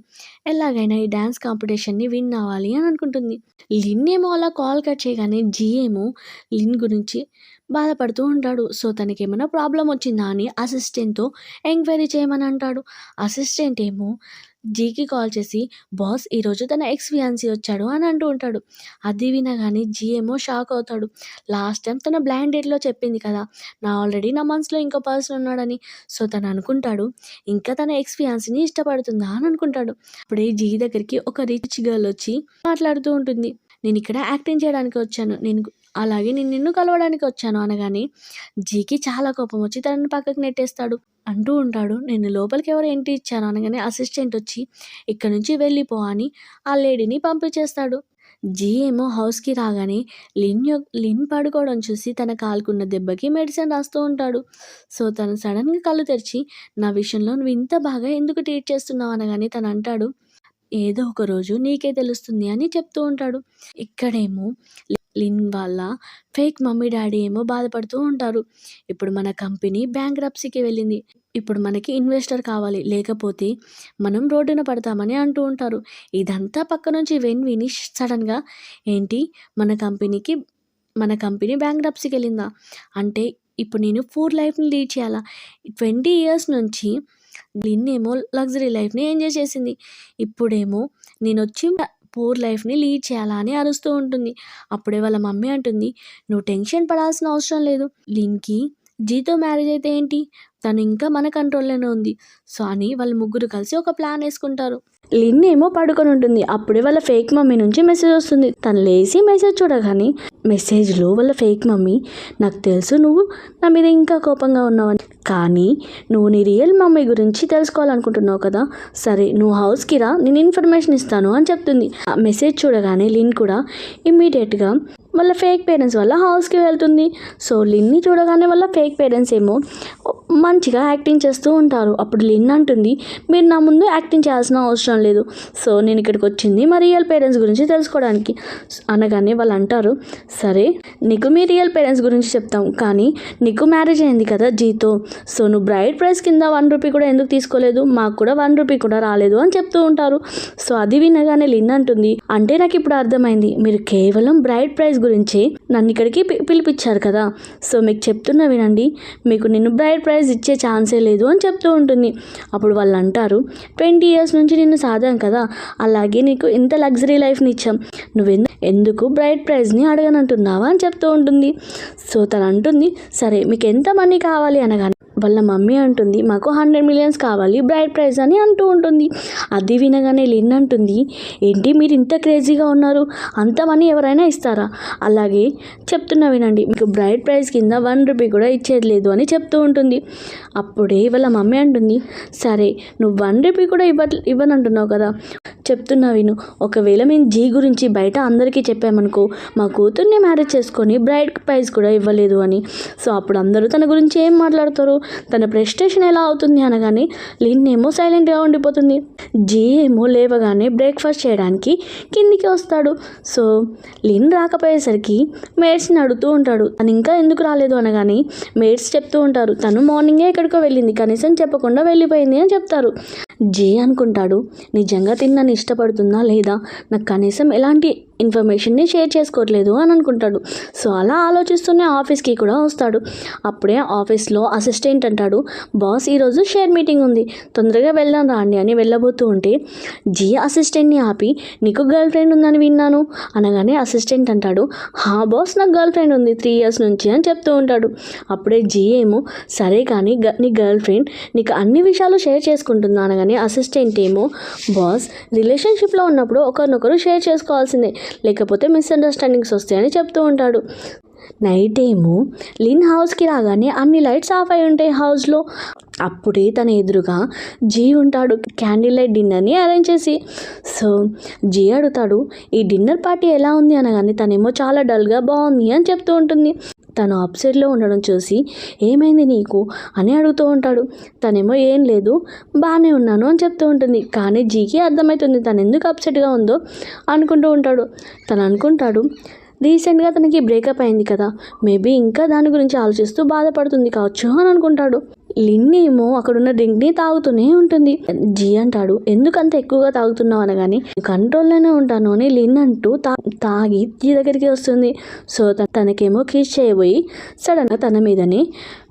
ఎలాగైనా ఈ డ్యాన్స్ కాంపిటీషన్ని విన్ అవ్వాలి అని అనుకుంటుంది. లిన్ ఏమో అలా కాల్ కట్ చేయగానే జీ ఏమో లిన్ గురించి బాధపడుతూ ఉంటాడు. సో, తనకేమైనా ప్రాబ్లమ్ వచ్చిందా అని అసిస్టెంట్‌తో ఎంక్వైరీ చేయమని అంటాడు. అసిస్టెంట్ ఏమో జీకి కాల్ చేసి, "బాస్ ఈరోజు తన ఎక్స్ ఫియాన్సీ వచ్చాడు" అని అంటూ ఉంటాడు. అది వినగానే జీ ఏమో షాక్ అవుతాడు. లాస్ట్ టైమ్ తన బ్లైండ్ డేట్‌లో చెప్పింది కదా! నా మనసులో ఇంకో పర్సన్ ఉన్నాడని. సో, తను అనుకుంటాడు ఇంకా తన ఎక్స్ ఫియాన్సీని ఇష్టపడుతుందా అని అనుకుంటాడు. అప్పుడే జీ దగ్గరికి ఒక రిచ్ గర్ల్ వచ్చి మాట్లాడుతూ ఉంటుంది. "నేనిక్కడ యాక్టింగ్ చేయడానికి వచ్చాను. అలాగే నేను నిన్ను కలవడానికి వచ్చాను" అనగానే జీకి చాలా కోపం వచ్చి తనని పక్కకు నెట్టేస్తాడు. అంటూ ఉంటాడు, "నేను లోపలికి ఎవరో ఎంట్రీ ఇచ్చాను" అనగానే అసిస్టెంట్ వచ్చి "ఇక్కడి నుంచి వెళ్ళిపో" అని ఆ లేడీని పంపించేస్తాడు. జీ ఏమో హౌస్‌కి రాగానే లిన్ పడుకోవడం చూసి తన కాలుకున్న దెబ్బకి మెడిసిన్ రాస్తూ ఉంటాడు. సో, తను సడన్‌గా కళ్ళు తెరిచి, "నా విషయంలో నువ్వు ఇంత బాగా ఎందుకు ట్రీట్ చేస్తున్నావు" అనగానే తను అంటాడు, "ఏదో ఒక రోజు నీకే తెలుస్తుంది" అని చెప్తూ ఉంటాడు. ఇక్కడేమో లిన్ వాళ్ళ ఫేక్ మమ్మీ డాడీ ఏమో బాధపడుతూ ఉంటారు. "ఇప్పుడు మన కంపెనీ బ్యాంక్రప్సీకి వెళ్ళింది. ఇప్పుడు మనకి ఇన్వెస్టర్ కావాలి. లేకపోతే మనం రోడ్డున పడతామని" అంటూ ఉంటారు. ఇదంతా పక్క నుంచి విని సడన్‌గా, "ఏంటి మన కంపెనీ బ్యాంక్రప్సీకి వెళ్ళిందా? అంటే ఇప్పుడు నేను పూర్ లైఫ్‌ని లీడ్ చేయాలా? 20 ఇయర్స్ నుంచి లిన్ ఏమో లగ్జరీ లైఫ్‌ని ఎంజాయ్ చేసింది. ఇప్పుడేమో నేనొచ్చి పూర్ లైఫ్‌ని లీడ్ చేయాలా" అని అరుస్తూ ఉంటుంది. అప్పుడే వాళ్ళ మమ్మీ అంటుంది, "నువ్వు టెన్షన్ పడాల్సిన అవసరం లేదు. లిన్‌కి జీతో మ్యారేజ్ అయితే ఏంటి? తను ఇంకా మన కంట్రోల్‌లోనే ఉంది." సో, అని వాళ్ళు ముగ్గురు కలిసి ఒక ప్లాన్ యేసుకుంటారు. లిన్ ఏమో పడుకొని ఉంటుంది. అప్పుడే వాళ్ళ ఫేక్ మమ్మీ నుంచి మెసేజ్ వస్తుంది. తను లేచి మెసేజ్ చూడగానే మెసేజ్‌లో వాళ్ళ ఫేక్ మమ్మీ, "నాకు తెలుసు నువ్వు నా మీద ఇంకా కోపంగా ఉన్నావని. కానీ నువ్వు నీ రియల్ మమ్మీ గురించి తెలుసుకోవాలనుకుంటున్నావు కదా! సరే నువ్వు హౌస్‌కి రా, నేను ఇన్ఫర్మేషన్ ఇస్తాను" అని చెప్తుంది. ఆ మెసేజ్ చూడగానే లిన్ కూడా ఇమ్మీడియేట్‌గా వాళ్ళ ఫేక్ పేరెంట్స్ వల్ల హౌస్‌కి వెళ్తుంది. సో, లిన్ని చూడగానే వాళ్ళ ఫేక్ పేరెంట్స్ ఏమో మంచిగా యాక్టింగ్ చేస్తూ ఉంటారు. అప్పుడు లిన్ అంటుంది, "మీరు నా ముందు యాక్టింగ్ చేయాల్సిన అవసరం లేదు. సో, నేను ఇక్కడికి వచ్చింది మా రియల్ పేరెంట్స్ గురించి తెలుసుకోవడానికి" అనగానే వాళ్ళు అంటారు, "సరే నీకు మీ రియల్ పేరెంట్స్ గురించి చెప్తాం. కానీ నీకు మ్యారేజ్ అయింది కదా జీతో. సో, నువ్వు బ్రైడ్ ప్రైస్ కింద 1 రూపీ కూడా ఎందుకు తీసుకోలేదు? మాకు కూడా 1 రూపీ కూడా రాలేదు" అని చెప్తూ ఉంటారు. సో, అది వినగానే లిన్ అంటుంది, "అంటే నాకు ఇప్పుడు అర్థమైంది. మీరు కేవలం బ్రైడ్ ప్రైస్ గురించి నన్ను ఇక్కడికి పిలిపించారు కదా! సో, మీకు చెప్తున్నా వినండి. మీకు నిన్ను బ్రైడ్ ప్రైజ్ ఇచ్చే ఛాన్సే లేదు" అని చెప్తూ ఉంటుంది. అప్పుడు వాళ్ళు అంటారు, 20 ఇయర్స్ నుంచి నిన్ను సాదాం కదా! అలాగే నీకు ఎంత లగ్జరీ లైఫ్ని ఇచ్చాం. ఎందుకు బ్రైడ్ ప్రైజ్ని అడగనంటున్నావా అని చెప్తూ ఉంటుంది. సో, తను అంటుంది, "సరే మీకు ఎంత మనీ కావాలి" అనగానే వాళ్ళ మమ్మీ అంటుంది, "మాకు 100 మిలియన్స్ కావాలి బ్రైడ్ ప్రైజ్" అని అంటూ ఉంటుంది. అది వినగానే లిన్ అంటుంది, "ఏంటి మీరు ఇంత క్రేజీగా ఉన్నారు? అంత మనీ ఎవరైనా ఇస్తారా? అలాగే చెప్తున్నా వినండి, మీకు బ్రైడ్ ప్రైజ్ కింద 1 రూపీ కూడా ఇచ్చేది లేదు" అని చెప్తూ ఉంటుంది. అప్పుడే వాళ్ళ మమ్మీ అంటుంది, "సరే నువ్వు 1 రూపీ కూడా ఇవ్వనంటున్నావు కదా! చెప్తున్నా విను. ఒకవేళ మేము జీ గురించి బయట అందరికీ చెప్పామనుకో, మా కూతుర్ని మ్యారేజ్ చేసుకొని బ్రైడ్ ప్రైజ్ కూడా ఇవ్వలేదు అని. సో, అప్పుడు అందరూ తన గురించి ఏం మాట్లాడతారు? తన ప్రెస్టేషన్ ఎలా అవుతుంది" అనగానే లిన్ ఏమో సైలెంట్గా ఉండిపోతుంది. జీ ఏమో లేవగానే బ్రేక్ఫాస్ట్ చేయడానికి కిందికి వస్తాడు. సో, లిన్ రాకపోయేసరికి మేడ్స్ని అడుగుతూ ఉంటాడు, తను ఇంకా ఎందుకు రాలేదు అనగానే మేడ్స్ చెప్తూ ఉంటారు, "తను మార్నింగే ఎక్కడికో వెళ్ళింది, కనీసం చెప్పకుండా వెళ్ళిపోయింది" అని చెప్తారు. జే అనుకుంటాడు, నిజంగా తిన్నని ఇష్టపడుతుందా లేదా, నాకు కనీసం ఎలాంటి ఇన్ఫర్మేషన్ని షేర్ చేసుకోవట్లేదు అని అనుకుంటాడు. సో, అలా ఆలోచిస్తూనే ఆఫీస్కి కూడా వస్తాడు. అప్పుడే ఆఫీస్లో అసిస్టెంట్ అంటాడు, "బాస్ ఈరోజు షేర్ మీటింగ్ ఉంది, తొందరగా వెళ్దాం రాండి" అని వెళ్ళబోతూ ఉంటే జీ అసిస్టెంట్ని ఆపి, "నీకు గర్ల్ ఫ్రెండ్ ఉందని విన్నాను" అనగానే అసిస్టెంట్ అంటాడు, "హా బాస్, నాకు గర్ల్ ఫ్రెండ్ ఉంది 3 ఇయర్స్ నుంచి" అని చెప్తూ ఉంటాడు. అప్పుడే జీ ఏమో, "సరే కానీ నీ గర్ల్ ఫ్రెండ్ నీకు అన్ని విషయాలు షేర్ చేసుకుంటుందా" అనగానే అసిస్టెంట్ ఏమో, "బాస్, రిలేషన్షిప్లో ఉన్నప్పుడు ఒకరినొకరు షేర్ చేసుకోవాల్సిందే, లేకపోతే మిస్అండర్స్టాండింగ్స్ వస్తాయని" చెప్తూ ఉంటాడు. నైట్ ఏమో లిన్ హౌస్కి రాగానే అన్ని లైట్స్ ఆఫ్ అయి ఉంటాయి హౌస్లో. అప్పుడే తన ఎదురుగా జీ ఉంటాడు, క్యాండిల్ లైట్ డిన్నర్ని అరేంజ్ చేసి. సో, జీ అడుగుతాడు, "ఈ డిన్నర్ పార్టీ ఎలా ఉంది" అనగానే తనేమో చాలా డల్గా "బాగుంది" అని చెప్తూ ఉంటుంది. తను అప్సెట్లో ఉండడం చూసి, "ఏమైంది నీకు" అని అడుగుతూ ఉంటాడు. తనేమో, "ఏం లేదు, బాగానే ఉన్నాను" అని చెప్తూ ఉంటుంది. కానీ జీకి అర్థమవుతుంది తను ఎందుకు అప్సెట్గా ఉందో అనుకుంటూ ఉంటాడు. తను అనుకుంటాడు, రీసెంట్గా తనకి బ్రేకప్ అయింది కదా, మేబీ ఇంకా దాని గురించి ఆలోచిస్తూ బాధపడుతుంది కావచ్చు అని అనుకుంటాడు. లిన్ ఏమో అక్కడున్న డ్రింక్ని తాగుతూనే ఉంటుంది. జీ అంటాడు, ఎందుకంత ఎక్కువగా తాగుతున్నావు అనగాని కంట్రోల్లోనే ఉంటాను అని లిన్ అంటూ తాగి జీ దగ్గరికి వస్తుంది. సో తనకేమో కిస్ చేయబోయి సడన్గా తన మీదనే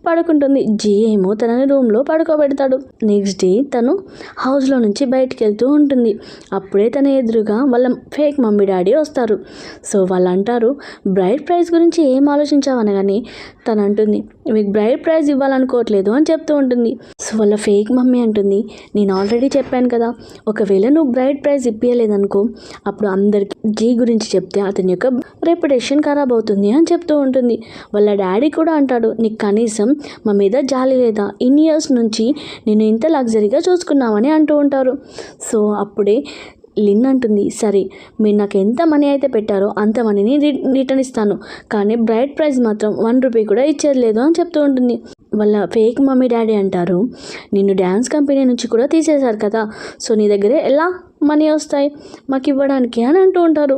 పడుకుంటుంది. జీ ఏమో తనని రూమ్లో పడుకోబెడతాడు. నెక్స్ట్ డే తను హౌస్లో నుంచి బయటికి వెళ్తూ ఉంటుంది. అప్పుడే తన ఎదురుగా వాళ్ళ ఫేక్ మమ్మీ డాడీ వస్తారు. సో వాళ్ళు అంటారు, బ్రైడ్ ప్రైజ్ గురించి ఏం ఆలోచించావనగానే తను అంటుంది, మీకు బ్రైడ్ ప్రైజ్ ఇవ్వాలనుకోవట్లేదు అని చెప్తూ ఉంటుంది. సో వాళ్ళ ఫేక్ మమ్మీ అంటుంది, నేను ఆల్రెడీ చెప్పాను కదా, ఒకవేళ నువ్వు బ్రైడ్ ప్రైజ్ ఇప్పించలేదనుకో అప్పుడు అందరికి జీ గురించి చెప్తే అతని యొక్క రెప్యుటేషన్ ఖరాబ్ అవుతుంది అని చెప్తూ ఉంటుంది. వాళ్ళ డాడీ కూడా అంటాడు, నీకు కనీసం మా మీద జాలి లేదా, ఇన్ని ఇయర్స్ నుంచి నేను ఇంత లగ్జరీగా చూసుకున్నామని అంటూ ఉంటారు. సో అప్పుడే లిన్ అంటుంది, సరే మీరు నాకు ఎంత మనీ అయితే పెట్టారో అంత మనీని రిటర్న్ ఇస్తాను, కానీ బ్రైడ్ ప్రైజ్ మాత్రం 1 రూపీ కూడా ఇచ్చేది లేదు అని చెప్తూ ఉంటుంది. వాళ్ళ ఫేక్ మమ్మీ డాడీ అంటారు, నిన్ను డ్యాన్స్ కంపెనీ నుంచి కూడా తీసేశారు కదా, సో నీ దగ్గర ఎలా మనీ వస్తాయి మాకు ఇవ్వడానికి అని అంటూ ఉంటారు.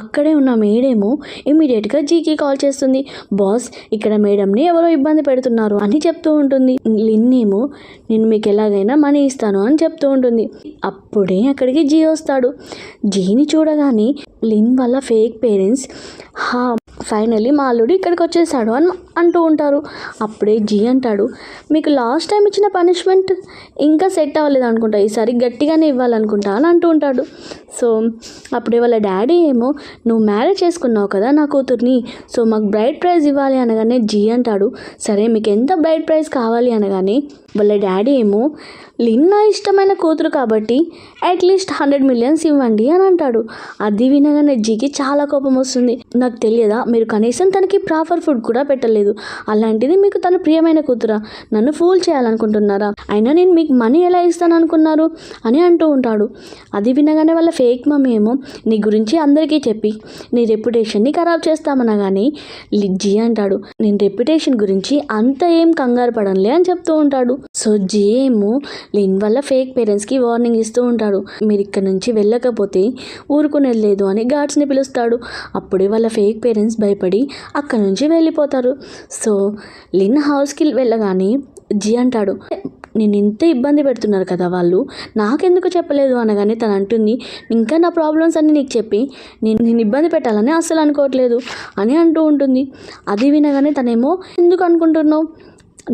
అక్కడే ఉన్న మేడేమో ఇమీడియట్గా జీకి కాల్ చేస్తుంది, బాస్ ఇక్కడ మేడంని ఎవరో ఇబ్బంది పెడుతున్నారు అని చెప్తూ ఉంటుంది. లిన్ ఏమో నేను మీకు ఎలాగైనా మనీ ఇస్తాను అని చెప్తూ ఉంటుంది. అప్పుడే అక్కడికి జీ వస్తాడు. జీని చూడగానే లిన్ వాళ్ళ ఫేక్ పేరెంట్స్ ఫైనల్లీ మా అల్లుడు ఇక్కడికి వచ్చేసాడు అని అంటూ ఉంటారు. అప్పుడే జీ అంటాడు, మీకు లాస్ట్ టైం ఇచ్చిన పనిష్మెంట్ ఇంకా సెట్ అవ్వలేదు అనుకుంటా, ఈసారి గట్టిగానే ఇవ్వాలనుకుంటా అని అంటూ ఉంటాడు. సో అప్పుడే వాళ్ళ డాడీ ఏమో, నువ్వు మ్యారేజ్ చేసుకున్నావు కదా నా కూతుర్ని, సో మాకు బ్రైడ్ ప్రైజ్ ఇవ్వాలి అనగానే జీ అంటాడు, సరే మీకు ఎంత బ్రైడ్ ప్రైజ్ కావాలి అనగానే వాళ్ళ డాడీ ఏమో, లిన్ నా ఇష్టమైన కూతురు కాబట్టి అట్లీస్ట్ 100 మిలియన్స్ ఇవ్వండి అని అంటాడు. అది వినగానే జీకి చాలా కోపం వస్తుంది. నాకు తెలియదా, మీరు కనీసం తనకి ప్రాపర్ ఫుడ్ కూడా పెట్టలేదు, అలాంటిది మీకు తన ప్రియమైన కూతురా, నన్ను ఫూల్ చేయాలనుకుంటున్నారా, అయినా నేను మీకు మనీ ఎలా ఇస్తాను అనుకున్నారు అని అంటూ ఉంటాడు. అది వినగానే వాళ్ళ ఫేక్ మమ్మీ ఏమో, నీ గురించి అందరికీ చెప్పి నీ రెప్యుటేషన్ని ఖరాబ్ చేస్తామనగానే జీ అంటాడు, నేను రెప్యుటేషన్ గురించి అంత ఏం కంగారు పడనులే అని చెప్తూ ఉంటాడు. సో జీ ఏమో లిన్ వాళ్ళ ఫేక్ పేరెంట్స్కి వార్నింగ్ ఇస్తూ ఉంటాడు, మీరు ఇక్కడ నుంచి వెళ్ళకపోతే ఊరుకునేది లేదు అని గార్డ్స్ని పిలుస్తాడు. అప్పుడే వాళ్ళ ఫేక్ పేరెంట్స్ భయపడి అక్కడ నుంచి వెళ్ళిపోతారు. సో లిన్ హౌస్కి వెళ్ళగానే జీ అంటాడు, నేను ఇంత ఇబ్బంది పెడుతున్నారు కదా వాళ్ళు, నాకెందుకు చెప్పలేదు అనగానే తను అంటుంది, ఇంకా నా ప్రాబ్లమ్స్ అన్నీ నీకు చెప్పి నేను ఇబ్బంది పెట్టాలని అస్సలు అనుకోవట్లేదు అని అంటూ ఉంటుంది. అది వినగానే తనేమో, ఎందుకు అనుకుంటున్నావు,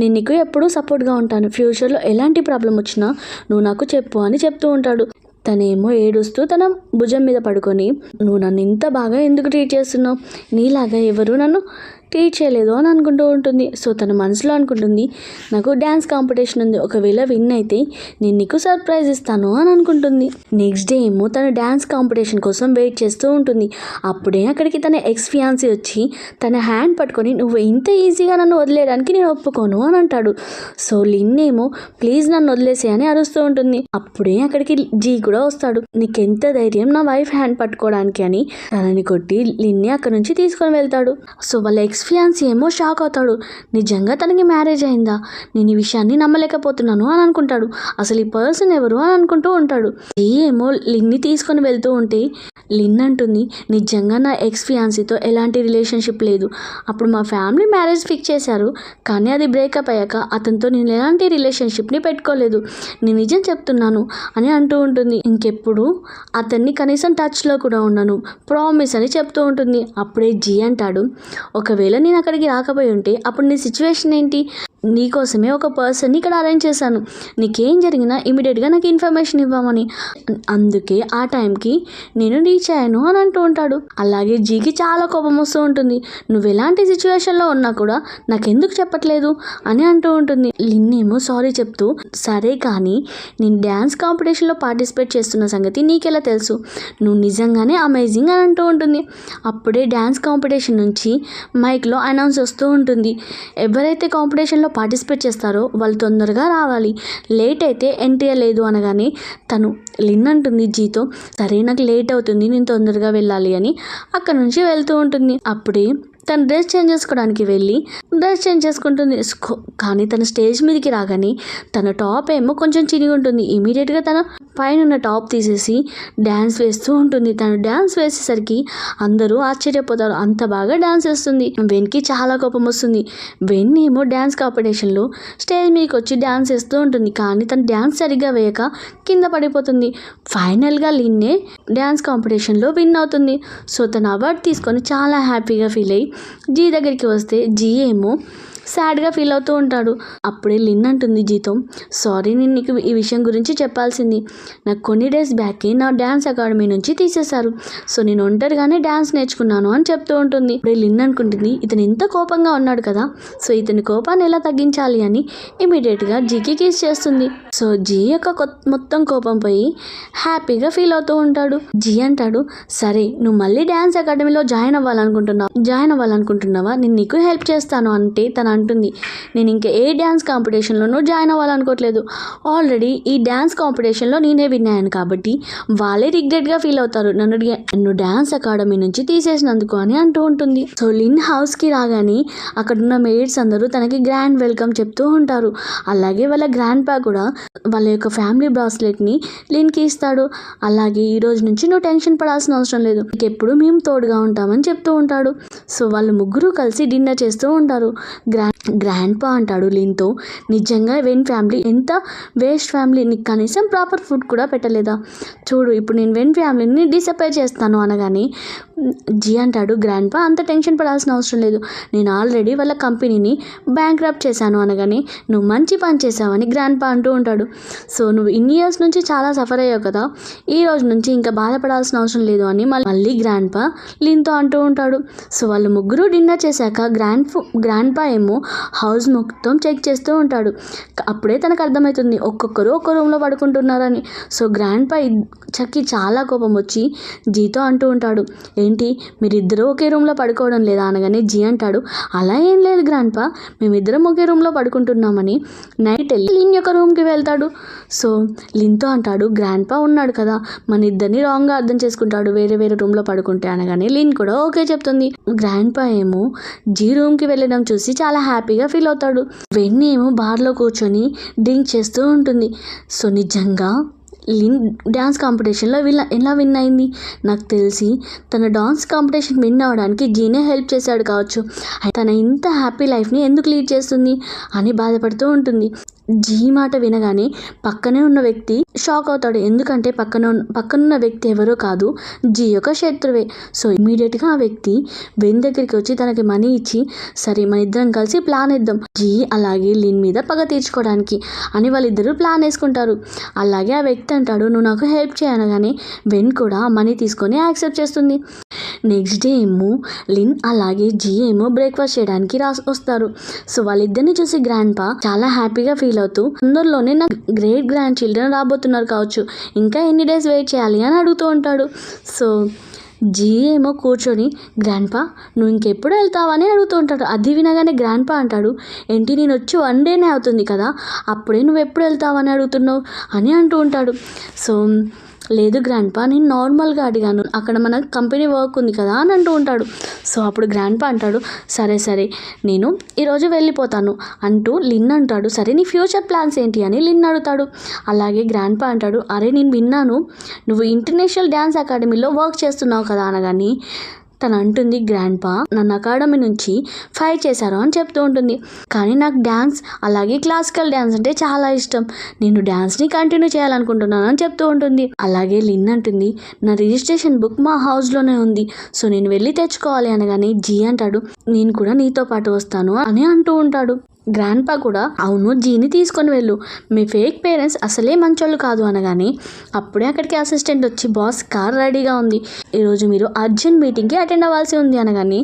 నేను నీకు ఎప్పుడూ సపోర్ట్గా ఉంటాను, ఫ్యూచర్లో ఎలాంటి ప్రాబ్లం వచ్చినా నువ్వు నాకు చెప్పు అని చెప్తూ ఉంటాడు. తనేమో ఏడుస్తూ తన భుజం మీద పడుకొని, నువ్వు నన్ను ఇంత బాగా ఎందుకు ట్రీట్ చేస్తున్నావు, నీలాగా ఎవరు నన్ను ట్రీట్ చేయలేదు అని అనుకుంటూ ఉంటుంది. సో తన మనసులో అనుకుంటుంది, నాకు డ్యాన్స్ కాంపిటీషన్ ఉంది, ఒకవేళ విన్ అయితే నేను నీకు సర్ప్రైజ్ ఇస్తాను అని అనుకుంటుంది. నెక్స్ట్ డే ఏమో తను డ్యాన్స్ కాంపిటీషన్ కోసం వెయిట్ చేస్తూ ఉంటుంది. అప్పుడే అక్కడికి తన ఎక్స్ ఫియాన్సీ వచ్చి తన హ్యాండ్ పట్టుకొని, నువ్వు ఇంత ఈజీగా నన్ను వదిలేయడానికి నేను ఒప్పుకోను అని అంటాడు. సో లిన్ ఏమో, ప్లీజ్ నన్ను వదిలేసే అని అరుస్తూ ఉంటుంది. అప్పుడే అక్కడికి జీ కూడా వస్తాడు. నీకెంత ధైర్యం నా వైఫ్ హ్యాండ్ పట్టుకోవడానికి అని తనని కొట్టి లిన్ని అక్కడ నుంచి తీసుకొని వెళ్తాడు. సో వాళ్ళ ఎక్స్ ఫియాన్సీ ఏమో షాక్ అవుతాడు, నిజంగా తనకి మ్యారేజ్ అయిందా, నేను ఈ విషయాన్ని నమ్మలేకపోతున్నాను అని అనుకుంటాడు. అసలు ఈ పర్సన్ ఎవరు అని అనుకుంటూ ఉంటాడు. ఏమో లిన్ని తీసుకొని వెళ్తూ ఉంటే లిన్ అంటుంది, నిజంగా నా ఎక్స్ ఫియాన్సీతో ఎలాంటి రిలేషన్షిప్ లేదు, అప్పుడు మా ఫ్యామిలీ మ్యారేజ్ ఫిక్స్ చేశారు, కానీ అది బ్రేకప్ అయ్యాక అతనితో నేను ఎలాంటి రిలేషన్షిప్ని పెట్టుకోలేదు, నేను నిజం చెప్తున్నాను అని అంటూ ఉంటుంది. ఇంకెప్పుడు అతన్ని కనీసం టచ్లో కూడా ఉన్నాను, ప్రామిస్ అని చెప్తూ ఉంటుంది. అప్పుడే జీ అంటాడు, ఒకవేళ నేను అక్కడికి రాకపోయి ఉంటే అప్పుడు నీ సిచ్యువేషన్ ఏంటి, నీకోసమే ఒక పర్సన్ని ఇక్కడ అరేంజ్ చేశాను, నీకేం జరిగినా ఇమీడియట్గా నాకు ఇన్ఫర్మేషన్ ఇవ్వమని, అందుకే ఆ టైంకి నేను రీచ్ అయ్యాను అని అంటూ ఉంటాడు. అలాగే జీకి చాలా కోపం వస్తూ ఉంటుంది, నువ్వు ఎలాంటి సిచ్యువేషన్లో ఉన్నా కూడా నాకెందుకు చెప్పట్లేదు అని అంటూ ఉంటుంది. లిన్ ఏమో సారీ చెప్తూ, సరే కానీ నేను డ్యాన్స్ కాంపిటీషన్లో పార్టిసిపేట్ చేస్తున్న సంగతి నీకెలా తెలుసు, నువ్వు నిజంగానే అమేజింగ్ అని అంటూ ఉంటుంది. అప్పుడే డ్యాన్స్ కాంపిటీషన్ నుంచి మైక్లో అనౌన్స్ వస్తూ ఉంటుంది, ఎవరైతే కాంపిటీషన్లో పార్టిసిపేట్ చేస్తారో వాళ్ళు తొందరగా రావాలి, లేట్ అయితే ఎంట్రీ లేదు అనగానే తను లిన్ అంటుంది జీతో, సరే నాకు లేట్ అవుతుంది, నేను తొందరగా వెళ్ళాలి అని అక్కడ నుంచి వెళ్తూ ఉంటుంది. అప్పుడే తను డ్రెస్ చేంజ్ చేసుకోవడానికి వెళ్ళి డ్రెస్ చేంజ్ చేసుకుంటుంది. కానీ తన స్టేజ్ మీదకి రాగానే తన టాప్ ఏమో కొంచెం చినిగి ఉంటుంది. ఇమీడియట్గా తన పైన టాప్ తీసేసి డ్యాన్స్ వేస్తూ ఉంటుంది. తను డ్యాన్స్ వేసేసరికి అందరూ ఆశ్చర్యపోతారు. అంత బాగా డ్యాన్స్ వేస్తుంది. వెన్కి చాలా కోపం వస్తుంది. వెన్ ఏమో డ్యాన్స్ కాంపిటీషన్లో స్టేజ్ మీదకి వచ్చి డ్యాన్స్ వేస్తూ ఉంటుంది. కానీ తను డ్యాన్స్ సరిగ్గా వేయక కింద పడిపోతుంది. ఫైనల్గా లిన్నే డ్యాన్స్ కాంపిటీషన్లో విన్ అవుతుంది. సో తను అవార్డు తీసుకొని చాలా హ్యాపీగా ఫీల్ అయ్యి జీ దగ్గరికి వస్తే జీ ఏమో సాడ్గా ఫీల్ అవుతూ ఉంటాడు. అప్పుడే లిన్ అంటుంది జీతో, సారీ నేను నీకు ఈ విషయం గురించి చెప్పాల్సింది. నాకు కొన్ని డేస్ బ్యాకే నా డ్యాన్స్ అకాడమీ నుంచి తీసేశారు. సో నేను ఒంటరిగానే డ్యాన్స్ నేర్చుకున్నాను అని చెప్తూ ఉంటుంది. అప్పుడే లిన్ అనుకుంటుంది, ఇతను ఇంత కోపంగా ఉన్నాడు కదా, సో ఇతని కోపాన్ని ఎలా తగ్గించాలి అని ఇమీడియట్గా జీకి కిస్ చేస్తుంది. సో జీ యొక్క మొత్తం కోపం పోయి హ్యాపీగా ఫీల్ అవుతూ ఉంటాడు. జీ అంటాడు, సరే నువ్వు మళ్ళీ డ్యాన్స్ అకాడమీలో జాయిన్ అవ్వాలనుకుంటున్నావా, నేను నీకు హెల్ప్ చేస్తాను అంటే తన అంటుంది, నేను ఇంకా ఏ డ్యాన్స్ కాంపిటీషన్లోనూ జాయిన్ అవ్వాలనుకోవట్లేదు. ఆల్రెడీ ఈ డ్యాన్స్ కాంపిటీషన్లో నేనే విన్నాను కాబట్టి వాళ్ళే రిగ్రెట్గా ఫీల్ అవుతారు నన్ను డ్యాన్స్ అకాడమీ నుంచి తీసేసినందుకు అని అంటూ ఉంటుంది. సో లిన్ హౌస్కి రాగానే అక్కడున్న మేడ్స్ అందరూ తనకి గ్రాండ్ వెల్కమ్ చెప్తూ ఉంటారు. అలాగే వాళ్ళ గ్రాండ్ పా కూడా వాళ్ళ యొక్క ఫ్యామిలీ బ్రాస్లెట్ని లిన్కి ఇస్తాడు. అలాగే ఈ రోజు నుంచి నువ్వు టెన్షన్ పడాల్సిన అవసరం లేదు, ఎప్పుడు మేము తోడుగా ఉంటామని చెప్తూ ఉంటాడు. సో వాళ్ళు ముగ్గురు కలిసి డిన్నర్ చేస్తూ ఉంటారు. గ్రాండ్ పా అంటాడు లిన్తో, నిజంగా వెన్ ఫ్యామిలీ ఎంత వేస్ట్ ఫ్యామిలీ, నీకు కనీసం ప్రాపర్ ఫుడ్ కూడా పెట్టలేదా, చూడు ఇప్పుడు నేను వెన్ ఫ్యామిలీని డిసప్పాయింట్ చేస్తాను అనగానే జీ అంటాడు, గ్రాండ్ పా అంత టెన్షన్ పడాల్సిన అవసరం లేదు, నేను ఆల్రెడీ వాళ్ళ కంపెనీని బ్యాంక్రప్ట్ చేశాను అనగానే నువ్వు మంచి పని చేసావని గ్రాండ్ పా అంటూ ఉంటాడు. సో నువ్వు ఇన్ని ఇయర్స్ నుంచి చాలా సఫర్ అయ్యావు కదా, ఈ రోజు నుంచి ఇంకా బాధపడాల్సిన అవసరం లేదు అని మళ్ళీ గ్రాండ్ పా లిన్తో అంటూ ఉంటాడు. సో వాళ్ళు ముగ్గురు డిన్నర్ చేశాక గ్రాండ్ పా ఏమో హౌస్ మొత్తం చెక్ చేస్తూ ఉంటాడు. అప్పుడే తనకు అర్థమవుతుంది ఒక్కొక్కరు ఒక్క రూమ్లో పడుకుంటున్నారని. సో గ్రాండ్ పా చక్కి చాలా కోపం వచ్చి జీతో అంటూ ఉంటాడు, ఏంటి మీరిద్దరూ ఒకే రూమ్లో పడుకోవడం లేదా అనగానే జీ అంటాడు, అలా ఏం లేదు గ్రాండ్ పా, మేమిద్దరం ఒకే రూమ్లో పడుకుంటున్నామని నైట్ వెళ్ళి లిన్ యొక్క రూమ్కి వెళ్తాడు. సో లిన్తో అంటాడు, గ్రాండ్ పా ఉన్నాడు కదా, మన ఇద్దరిని రాంగ్గా అర్థం చేసుకుంటాడు వేరే వేరే రూమ్లో పడుకుంటే అనగానే లిన్ కూడా ఓకే చెప్తుంది. గ్రాండ్ పా ఏమో జీ రూమ్కి వెళ్ళడం చూసి చాలా హ్యాపీగా ఫీల్ అవుతాడు. వెన్ ఏమో బార్లో కూర్చొని డ్రింక్ చేస్తూ ఉంటుంది. సో నిజంగా లిన్ డ్యాన్స్ కాంపిటీషన్లో ఎలా విన్ అయింది, నాకు తెలిసి తన డాన్స్ కాంపిటీషన్ విన్ అవ్వడానికి జీనే హెల్ప్ చేశాడు కావచ్చు, తన ఇంత హ్యాపీ లైఫ్ని ఎందుకు లీడ్ చేస్తుంది అని బాధపడుతూ ఉంటుంది. జీ మాట వినగానే పక్కనే ఉన్న వ్యక్తి షాక్ అవుతాడు, ఎందుకంటే పక్కనున్న వ్యక్తి ఎవరో కాదు జీ యొక్క శత్రువే. సో ఇమీడియట్గా ఆ వ్యక్తి వెన్ దగ్గరికి వచ్చి తనకి మనీ ఇచ్చి, సరే మన ఇద్దరం కలిసి ప్లాన్ వేద్దాం జీ అలాగే లిన్ మీద పగ తీర్చుకోవడానికి అని వాళ్ళిద్దరూ ప్లాన్ వేసుకుంటారు. అలాగే ఆ వ్యక్తి అంటాడు, నువ్వు నాకు హెల్ప్ చేయనగానే వెన్ కూడా మనీ తీసుకొని యాక్సెప్ట్ చేస్తుంది. నెక్స్ట్ డే ఏమో లిన్ అలాగే జీ ఏమో బ్రేక్ఫాస్ట్ చేయడానికి వస్తారు. సో వాళ్ళిద్దరిని చూసి గ్రాండ్ పా చాలా హ్యాపీగా ఫీల్ అవుతూ, అందరిలోనే నా గ్రేట్ గ్రాండ్ చిల్డ్రన్ రాబోతున్నారు కావచ్చు, ఇంకా ఎన్ని డేస్ వెయిట్ చేయాలి అని అడుగుతూ ఉంటాడు. సో జీ ఏమో కూర్చొని, గ్రాండ్ పా నువ్వు ఇంకెప్పుడు వెళ్తావని అడుగుతూ ఉంటాడు. అది వినగానే గ్రాండ్ పా అంటాడు, ఏంటి నేను వచ్చి 1 డేనే అవుతుంది కదా, అప్పుడే నువ్వు ఎప్పుడు వెళ్తావని అడుగుతున్నావు అని అంటూ ఉంటాడు. సో లేదు గ్రాండ్ పా, నేను నార్మల్గా అడిగాను, అక్కడ మన కంపెనీ వర్క్ ఉంది కదా అని అంటూ ఉంటాడు. సో అప్పుడు గ్రాండ్ పా అంటాడు, సరే నేను ఈరోజు వెళ్ళిపోతాను అంటూ లిన్ అంటాడు, సరే నీ ఫ్యూచర్ ప్లాన్స్ ఏంటి అని లిన్ అడుగుతాడు. అలాగే గ్రాండ్ పా అంటాడు, అరే నేను విన్నాను నువ్వు ఇంటర్నేషనల్ డ్యాన్స్ అకాడమీలో వర్క్ చేస్తున్నావు కదా అనగాని తను అంటుంది, గ్రాండ్ పా నన్ను అకాడమీ నుంచి ఫైర్ చేశారు అని చెప్తూ ఉంటుంది, కానీ నాకు డ్యాన్స్ అలాగే క్లాసికల్ డ్యాన్స్ అంటే చాలా ఇష్టం, నేను డ్యాన్స్ని కంటిన్యూ చేయాలనుకుంటున్నాను అని చెప్తూ ఉంటుంది. అలాగే లిన్ అంటుంది, నా రిజిస్ట్రేషన్ బుక్ మా హౌస్లోనే ఉంది, సో నేను వెళ్ళి తెచ్చుకోవాలి అనగానే జీ అంటాడు, నేను కూడా నీతో పాటు వస్తాను అని అంటూ ఉంటాడు. గ్రాండ్ పా కూడా అవును జీని తీసుకొని వెళ్ళు, మీ ఫేక్ పేరెంట్స్ అసలే మంచోళ్ళు కాదు అనగానే అప్పుడే అక్కడికి అసిస్టెంట్ వచ్చి, బాస్ కార్ రెడీగా ఉంది, ఈరోజు మీరు అర్జెంట్ మీటింగ్కి అటెండ్ అవ్వాల్సి ఉంది అనగానే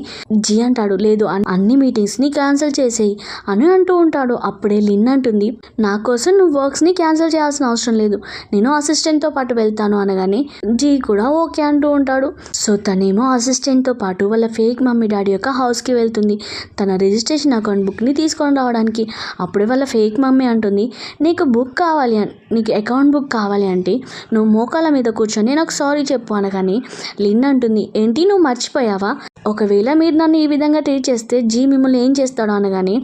జీ అంటాడు, లేదు అన్ని మీటింగ్స్ని క్యాన్సిల్ చేసేయి అని అంటూ ఉంటాడు. అప్పుడే లిన్ అంటుంది, నా కోసం నువ్వు వర్క్స్ని క్యాన్సిల్ చేయాల్సిన అవసరం లేదు, నేను అసిస్టెంట్తో పాటు వెళ్తాను అనగానే జీ కూడా ఓకే అంటూ ఉంటాడు. సో తనేమో అసిస్టెంట్తో పాటు వాళ్ళ ఫేక్ మమ్మీ డాడీ యొక్క హౌస్కి వెళ్తుంది తన రిజిస్ట్రేషన్ అకౌంట్ బుక్ని తీసుకొని రావడానికి. అప్పుడే వాళ్ళ ఫేక్ మమ్మీ అంటుంది, నీకు అకౌంట్ బుక్ కావాలి అంటే నువ్వు మోకాల మీద కూర్చొని నాకు సారీ చెప్పు అనగానే లిన్ అంటుంది, ఏంటి నువ్వు మర్చిపోయావా, ఒకవేళ మీరు నన్ను ఈ విధంగా ట్రీట్ చేస్తే జీ మిమ్మల్ని ఏం చేస్తాడో అనగానే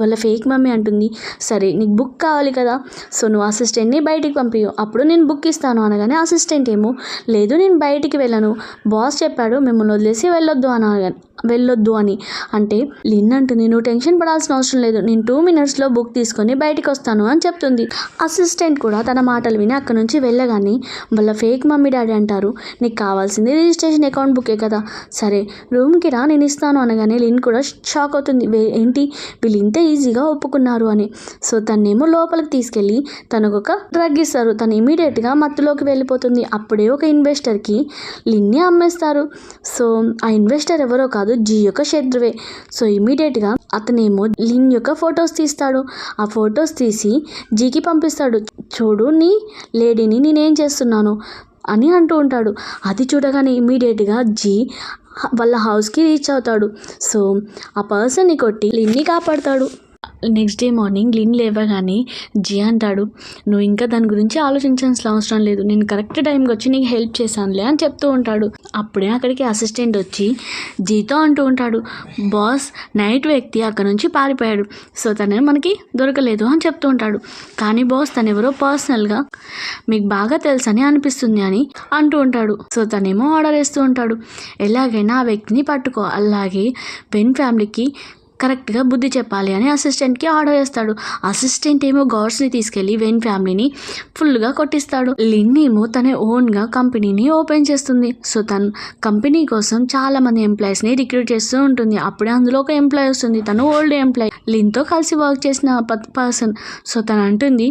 వాళ్ళ ఫేక్ మమ్మీ అంటుంది, సరే నీకు బుక్ కావాలి కదా, సో నువ్వు అసిస్టెంట్ని బయటికి పంపించు, అప్పుడు నేను బుక్ ఇస్తాను అనగానే అసిస్టెంట్ ఏమో లేదు నేను బయటికి వెళ్ళను, బాస్ చెప్పాడు మిమ్మల్ని వదిలేసి వెళ్ళొద్దు అని. అంటే లిన్ అంటుంది, నువ్వు టెన్షన్ పడాల్సిన అవసరం లేదు, నేను 2 minutesలో బుక్ తీసుకొని బయటికి వస్తాను అని చెప్తుంది. అసిస్టెంట్ కూడా తన మాటలు విని అక్కడ నుంచి వెళ్ళగానే వాళ్ళ ఫేక్ మమ్మీ డాడీ అంటారు, నీకు కావాల్సింది రిజిస్ట్రేషన్ అకౌంట్ బుకే కదా, సరే రూమ్కి రా నేను ఇస్తాను అనగానే లిన్ కూడా షాక్ అవుతుంది, ఏంటి వీళ్ళు ఇంత ఈజీగా ఒప్పుకున్నారు అని. సో తనేమో లోపలికి తీసుకెళ్ళి తనకు ఒక డ్రగ్ ఇస్తారు, తను ఇమీడియట్గా మత్తులోకి వెళ్ళిపోతుంది. అప్పుడే ఒక ఇన్వెస్టర్కి లిన్ని అమ్మేస్తారు. సో ఆ ఇన్వెస్టర్ ఎవరో కాదు, జీ యొక్క శత్రువే. సో ఇమీడియట్గా అతనేమో లిన్ యొక్క ఫొటోస్ తీస్తాడు, ఆ ఫొటోస్ తీసి జీకి పంపిస్తాడు, చూడు నీ లేడీని నేనేం చేస్తున్నాను అని అంటూ ఉంటాడు. అది చూడగానే ఇమీడియట్గా జీ వాళ్ళ హౌస్కి రీచ్ అవుతాడు. సో ఆ పర్సన్ని కొట్టి లిన్ని కాపాడతాడు. నెక్స్ట్ డే మార్నింగ్ లిన్ లేవగానే జీ అంటాడు, నువ్వు ఇంకా దాని గురించి ఆలోచించాల్సిన అవసరం లేదు, నేను కరెక్ట్ టైంకి వచ్చి నీకు హెల్ప్ చేశానులే అని చెప్తూ ఉంటాడు. అప్పుడే అక్కడికి అసిస్టెంట్ వచ్చి జీతో అంటూ ఉంటాడు, బాస్ నైట్ వ్యక్తి అక్కడ నుంచి పారిపోయాడు, సో తనే మనకి దొరకలేదు అని చెప్తూ ఉంటాడు. కానీ బాస్ తను ఎవరో పర్సనల్గా మీకు బాగా తెలుసని అనిపిస్తుంది అని అంటూ ఉంటాడు. సో తనేమో ఆర్డర్ వేస్తూ ఉంటాడు, ఎలాగైనా ఆ వ్యక్తిని పట్టుకో, అలాగే వెన్ ఫ్యామిలీకి కరెక్ట్గా బుద్ధి చెప్పాలి అని అసిస్టెంట్కి ఆర్డర్ చేస్తాడు. అసిస్టెంట్ ఏమో గాడ్స్ని తీసుకెళ్ళి వెన్ ఫ్యామిలీని ఫుల్గా కొట్టిస్తాడు. లిన్ ఏమో తన ఓన్గా కంపెనీని ఓపెన్ చేస్తుంది. సో తను కంపెనీ కోసం చాలామంది ఎంప్లాయీస్ని రిక్రూట్ చేస్తూ ఉంటుంది. అప్పుడే అందులో ఒక ఎంప్లాయీ వస్తుంది, తను ఓల్డ్ ఎంప్లాయీ, లిన్తో కలిసి వర్క్ చేసిన పర్సన్. సో తను అంటుంది,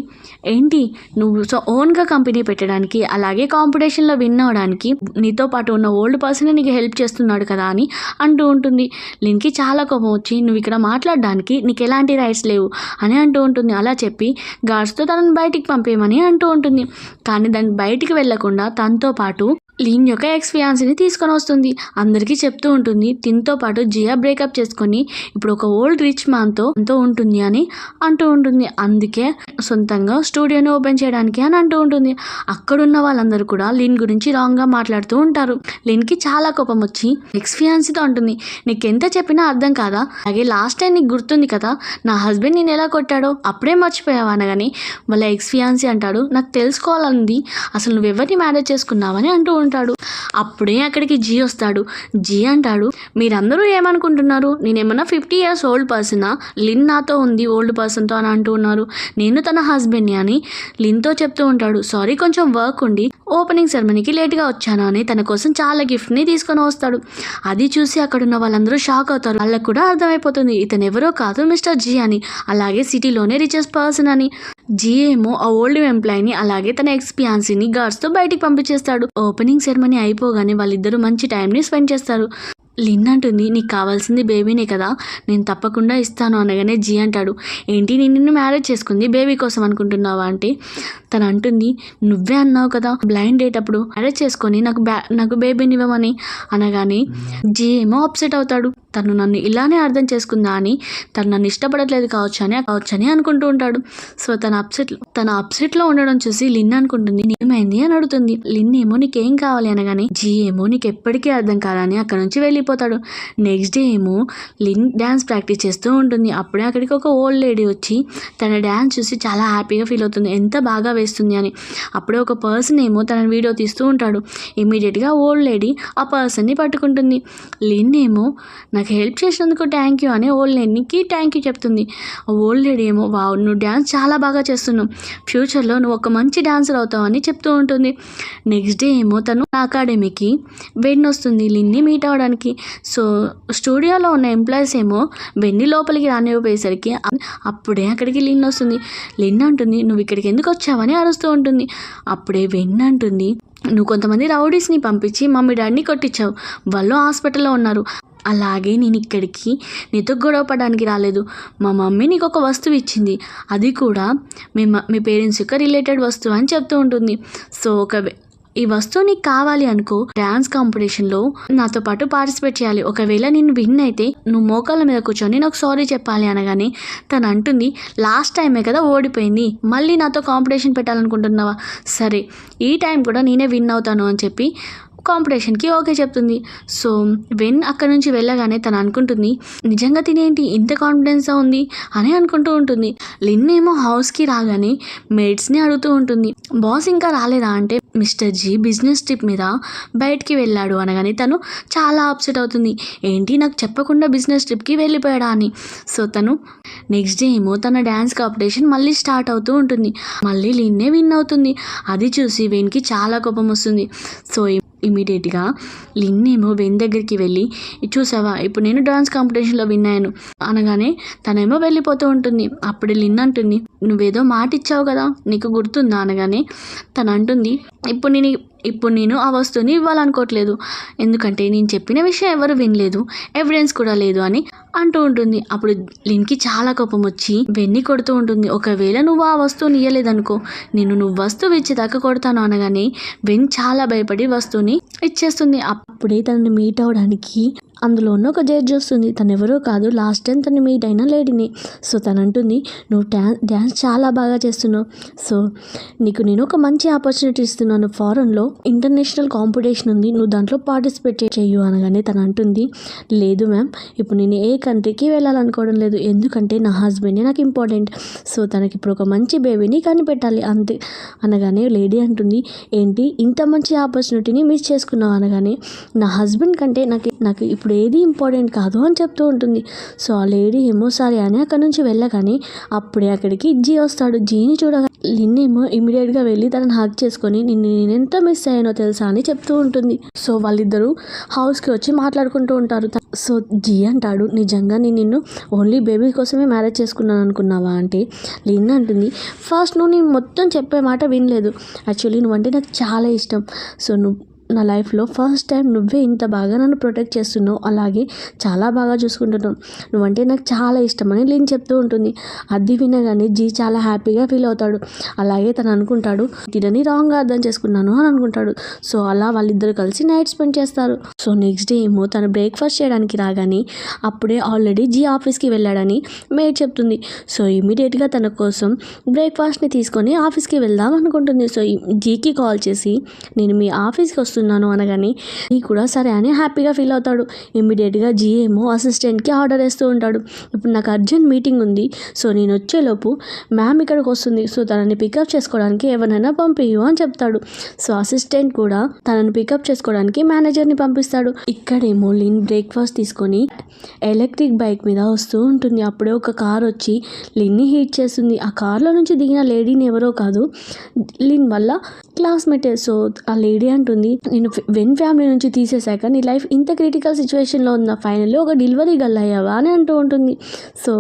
ఏంటి నువ్వు సో ఓన్గా కంపెనీ పెట్టడానికి అలాగే కాంపిటీషన్లో విన్ అవ్వడానికి నీతో పాటు ఉన్న ఓల్డ్ పర్సన్ నీకు హెల్ప్ చేస్తున్నాడు కదా అని అంటూ ఉంటుంది. లిన్కి చాలా కోపం వచ్చి, నువ్వు ఇక్కడ మాట్లాడడానికి నీకు ఎలాంటి రైట్స్ లేవు అని అంటూ ఉంటుంది. అలా చెప్పి గార్డ్స్తో తనని బయటికి పంపేయమని అంటూ ఉంటుంది. కానీ దాన్ని బయటికి వెళ్లకుండా తనతో పాటు లిన్ యొక్క ఎక్స్ ఫియాన్సీని తీసుకొని వస్తుంది. అందరికీ చెప్తూ ఉంటుంది, తినతో పాటు జియా బ్రేకప్ చేసుకొని ఇప్పుడు ఒక ఓల్డ్ రిచ్ మ్యాన్తో ఉంటుంది అని అంటూ ఉంటుంది. అందుకే సొంతంగా స్టూడియోని ఓపెన్ చేయడానికి అని అంటూ ఉంటుంది. అక్కడున్న వాళ్ళందరూ కూడా లిన్ గురించి రాంగ్గా మాట్లాడుతూ ఉంటారు. లిన్కి చాలా కోపం వచ్చి ఎక్స్ ఫియాన్సీతో అంటుంది, నీకెంత చెప్పినా అర్థం కాదా, అలాగే లాస్ట్ టైం నీకు గుర్తుంది కదా నా హస్బెండ్ నేను ఎలా కొట్టాడో అప్పుడే మర్చిపోయావా అనగాని వాళ్ళ ఎక్స్ ఫియాన్సీ అంటాడు, నాకు తెలుసుకోవాలంది అసలు నువ్వెవరిని మ్యారేజ్ చేసుకున్నావని అంటూ ఉంటాడు. అప్పుడే అక్కడికి జీ వస్తాడు. జీ అంటాడు, మీరందరూ ఏమనుకుంటున్నారు, నేనేమన్నా 50 years ఓల్డ్ పర్సనా, లిన్ నాతో ఉంది ఓల్డ్ పర్సన్తో అని అంటూ ఉన్నారు, నేను తన హస్బెండ్ని అని లిన్తో చెప్తూ ఉంటాడు. సారీ కొంచెం వర్క్ ఉండి ఓపెనింగ్ సెరమనీకి లేట్గా వచ్చాను అని తన కోసం చాలా గిఫ్ట్ని తీసుకొని వస్తాడు. అది చూసి అక్కడున్న వాళ్ళందరూ షాక్ అవుతారు. వాళ్ళకు కూడా అర్థమైపోతుంది ఇతను ఎవరో కాదు మిస్టర్ జీ అని, అలాగే సిటీలోనే రిచెస్ట్ పర్సన్ అని. జీ ఏమో ఆ ఓల్డ్ ఎంప్లాయీని అలాగే తన ఎక్స్పియాన్సీని గార్డ్స్తో బయటికి పంపించేస్తాడు. ఓపెనింగ్ సెరమనీ అయిపోగానే వాళ్ళిద్దరూ మంచి టైంని స్పెండ్ చేస్తారు. లిన్ అంటుంది, నీకు కావాల్సింది బేబీనే కదా, నేను తప్పకుండా ఇస్తాను అనగానే జీ అంటాడు, ఏంటి నేను నిన్ను మ్యారేజ్ చేసుకుంది బేబీ కోసం అనుకుంటున్నావా అంటే తను అంటుంది, నువ్వే అన్నావు కదా బ్లైండ్ డేట్ అప్పుడు మ్యారేజ్ చేసుకొని నాకు బేబీని ఇవ్వమని అనగానే జీ ఏమో అప్సెట్ అవుతాడు. తను నన్ను ఇలానే అర్థం చేసుకుందా అని, తను నన్ను ఇష్టపడట్లేదు కావచ్చని అనుకుంటూ ఉంటాడు. సో తన అప్సెట్లో ఉండడం చూసి లిన్ అనుకుంటుంది, ఏమైంది అని అడుగుతుంది. లిన్ ఏమో నీకేం కావాలి అనగానే జీ ఏమో నీకు ఎప్పటికీ అర్థం కాదని అక్కడ నుంచి వెళ్ళిపోతాడు. నెక్స్ట్ డే ఏమో లిన్ డ్యాన్స్ ప్రాక్టీస్ చేస్తూ ఉంటుంది. అప్పుడే అక్కడికి ఒక ఓల్డ్ లేడీ వచ్చి తన డ్యాన్స్ చూసి చాలా హ్యాపీగా ఫీల్ అవుతుంది, ఎంత బాగా వేస్తుంది అని. అప్పుడే ఒక పర్సన్ ఏమో తన వీడియో తీస్తూ ఉంటాడు. ఇమీడియట్గా ఓల్డ్ లేడీ ఆ పర్సన్ని పట్టుకుంటుంది. లిన్ ఏమో నాకు హెల్ప్ చేసినందుకు థ్యాంక్ యూ అని ఓల్డ్ లేడీకి థ్యాంక్ యూ చెప్తుంది. ఓల్డ్ లేడీ ఏమో వావ్ నువ్వు డ్యాన్స్ చాలా బాగా చేస్తున్నావు, ఫ్యూచర్లో నువ్వు ఒక మంచి డాన్సర్ అవుతావు అని చెప్తూ ఉంటుంది. నెక్స్ట్ డే ఏమో తను అకాడమీకి వెన్ వస్తుంది లిన్ని మీట్ అవ్వడానికి. సో స్టూడియోలో ఉన్న ఎంప్లాయీస్ ఏమో వెన్ని లోపలికి రానివ్వపోయేసరికి అప్పుడే అక్కడికి లిన్ వస్తుంది. లిన్ అంటుంది, నువ్వు ఇక్కడికి ఎందుకు వచ్చావని అరుస్తూ ఉంటుంది. అప్పుడే వెన్ అంటుంది, నువ్వు కొంతమంది రౌడీస్ని పంపించి మమ్మీ డాడీని కొట్టించావు, వాళ్ళు హాస్పిటల్లో ఉన్నారు, అలాగే నేను ఇక్కడికి నీతో గొడవ పడడానికి రాలేదు, మా మమ్మీ నీకు ఒక వస్తువు ఇచ్చింది, అది కూడా మీ పేరెంట్స్ యొక్క రిలేటెడ్ వస్తువు అని చెప్తూ ఉంటుంది. సో ఈ వస్తువు నీకు కావాలి అనుకో, డ్యాన్స్ కాంపిటీషన్లో నాతో పాటు పార్టిసిపేట్ చేయాలి, ఒకవేళ నేను విన్ అయితే నువ్వు మోకాళ్ళ మీద కూర్చొని నాకు సారీ చెప్పాలి అనగానే తను అంటుంది, లాస్ట్ టైమే కదా ఓడిపోయింది, మళ్ళీ నాతో కాంపిటీషన్ పెట్టాలనుకుంటున్నావా, సరే ఈ టైం కూడా నేనే విన్ అవుతాను అని చెప్పి కాంపిటీషన్కి ఓకే చెప్తుంది. సో వెన్ అక్కడ నుంచి వెళ్ళగానే తను అనుకుంటుంది, నిజంగా తినేంటి ఇంత కాన్ఫిడెన్స్గా ఉంది అని అనుకుంటూ ఉంటుంది. లిన్ ఏమో హౌస్కి రాగానే మేడ్స్ని అడుగుతూ ఉంటుంది, బాస్ ఇంకా రాలేదా అంటే మిస్టర్ జీ బిజినెస్ ట్రిప్ మీద బయటికి వెళ్ళాడు అనగానే తను చాలా అప్సెట్ అవుతుంది. ఏంటి నాకు చెప్పకుండా బిజినెస్ ట్రిప్కి వెళ్ళిపోయాడా అని. సో తను నెక్స్ట్ డే ఏమో తన డ్యాన్స్ కాంపిటీషన్ మళ్ళీ స్టార్ట్ అవుతూ ఉంటుంది. మళ్ళీ లిన్నే విన్ అవుతుంది. అది చూసి వెన్కి చాలా కోపం వస్తుంది. సో ఇమీడియట్గా లిన్ ఏమో వెన్ దగ్గరికి వెళ్ళి, చూసావా ఇప్పుడు నేను డాన్స్ కాంపిటీషన్లో విన్ అయ్యాను అనగానే తనేమో వెళ్ళిపోతూ ఉంటుంది. అప్పుడు లిన్ అంటుంది, నువ్వేదో మాట ఇచ్చావు కదా నీకు గుర్తుందా అనగానే తను అంటుంది, ఇప్పుడు నేను ఆ వస్తువుని ఇవ్వాలనుకోవట్లేదు, ఎందుకంటే నేను చెప్పిన విషయం ఎవరు వినలేదు, ఎవిడెన్స్ కూడా లేదు అని అంటూ ఉంటుంది. అప్పుడు లిన్కి చాలా కోపం వచ్చి వెన్ని కొడుతూ ఉంటుంది. ఒకవేళ నువ్వు ఆ వస్తువుని ఇవ్వలేదనుకో, నువ్వు వస్తువు ఇచ్చేదాకా కొడతాను అనగానే వెన్ చాలా భయపడి వస్తువుని ఇచ్చేస్తుంది. అప్పుడే తనని మీట్ అవడానికి అందులో ఉన్న ఒక జడ్జ్ వస్తుంది. తను ఎవరో కాదు, లాస్ట్ టైం తను మీట్ అయిన లేడీని. సో తను అంటుంది, నువ్వు డ్యాన్స్ చాలా బాగా చేస్తున్నావు, సో నీకు నేను ఒక మంచి ఆపర్చునిటీ ఇస్తున్నాను, ఫారెన్లో ఇంటర్నేషనల్ కాంపిటీషన్ ఉంది, నువ్వు దాంట్లో పార్టిసిపేట్ చేయు అనగానే తను అంటుంది, లేదు మ్యామ్ ఇప్పుడు నేను ఏ కంట్రీకి వెళ్ళాలనుకోవడం లేదు, ఎందుకంటే నా హస్బెండే నాకు ఇంపార్టెంట్, సో తనకి ఇప్పుడు ఒక మంచి బేబీని కనిపెట్టాలి అంతే అనగానే లేడీ అంటుంది, ఏంటి ఇంత మంచి ఆపర్చునిటీని మిస్ చేసుకున్నావు అనగానే నా హస్బెండ్ కంటే నాకు ఇప్పుడు ఏది ఇంపార్టెంట్ కాదు అని చెప్తూ ఉంటుంది. సో ఆ లేడీ ఏమో సరే అని అక్కడ నుంచి వెళ్ళగానే అప్పుడే అక్కడికి జీ వస్తాడు. జీని చూడగా లిన్ ఏమో ఇమీడియట్గా వెళ్ళి తనని హగ్ చేసుకొని నేను ఎంత మిస్ అయ్యానో తెలుసా అని చెప్తూ ఉంటుంది. సో వాళ్ళిద్దరూ హౌస్కి వచ్చి మాట్లాడుకుంటూ ఉంటారు. సో జీ అంటాడు, నిజంగా నేను నిన్ను ఓన్లీ బేబీ కోసమే మ్యారేజ్ చేసుకున్నాను అనుకున్నావా అంటే లిన్ అంటుంది, ఫస్ట్ నువ్వు నేను మొత్తం చెప్పే మాట వినలేదు, యాక్చువల్లీ నువ్వంటే నాకు చాలా ఇష్టం, సో నువ్వు నా లైఫ్లో ఫస్ట్ టైం నువ్వే ఇంత బాగా నన్ను ప్రొటెక్ట్ చేస్తున్నావు, అలాగే చాలా బాగా చూసుకుంటున్నావు, నువ్వంటే నాకు చాలా ఇష్టం అని లిన్ చెప్తూ ఉంటుంది. అది వినగానే జీ చాలా హ్యాపీగా ఫీల్ అవుతాడు. అలాగే తను అనుకుంటాడు, తినని రాంగ్గా అర్థం చేసుకున్నాను అని అనుకుంటాడు. సో అలా వాళ్ళిద్దరు కలిసి నైట్ స్పెండ్ చేస్తారు. సో నెక్స్ట్ డే ఏమో తను బ్రేక్ఫాస్ట్ చేయడానికి రాగానే అప్పుడే ఆల్రెడీ జీ ఆఫీస్కి వెళ్ళాడని మేడ్ చెప్తుంది. సో ఇమీడియట్గా తన కోసం బ్రేక్ఫాస్ట్ని తీసుకొని ఆఫీస్కి వెళ్దాం అనుకుంటుంది. సో జీకి కాల్ చేసి నేను మీ ఆఫీస్కి వస్తున్నాను అనగానే జీ కూడా సరే అని హ్యాపీగా ఫీల్ అవుతాడు. ఇమ్మీడియట్గా జీ ఏమో అసిస్టెంట్కి ఆర్డర్ వేస్తూ ఉంటాడు, ఇప్పుడు నాకు అర్జెంట్ మీటింగ్ ఉంది, సో నేను వచ్చేలోపు మ్యామ్ ఇక్కడికి వస్తుంది, సో తనని పికప్ చేసుకోవడానికి ఎవరినైనా పంపియు అని చెప్తాడు. సో అసిస్టెంట్ కూడా తనని పికప్ చేసుకోవడానికి మేనేజర్ని పంపిస్తాడు. ఇక్కడేమో లిన్ బ్రేక్ఫాస్ట్ తీసుకొని ఎలక్ట్రిక్ బైక్ మీద వస్తూ ఉంటుంది. అప్పుడే ఒక కార్ వచ్చి లిన్ని హీట్ చేస్తుంది. ఆ కార్లో నుంచి దిగిన లేడీని ఎవరో కాదు, లిన్ వల్ల క్లాస్మేటే. సో ఆ లేడీ అంటుంది, నేను వెన్ ఫ్యామిలీ నుంచి తీసేశాక నీ లైఫ్ ఇంత క్రిటికల్ సిచ్యువేషన్లో ఉందా, ఫైనల్లీ ఒక డెలివరీ గర్ల్ అయ్యావా అని అంటూ ఉంటుంది. సో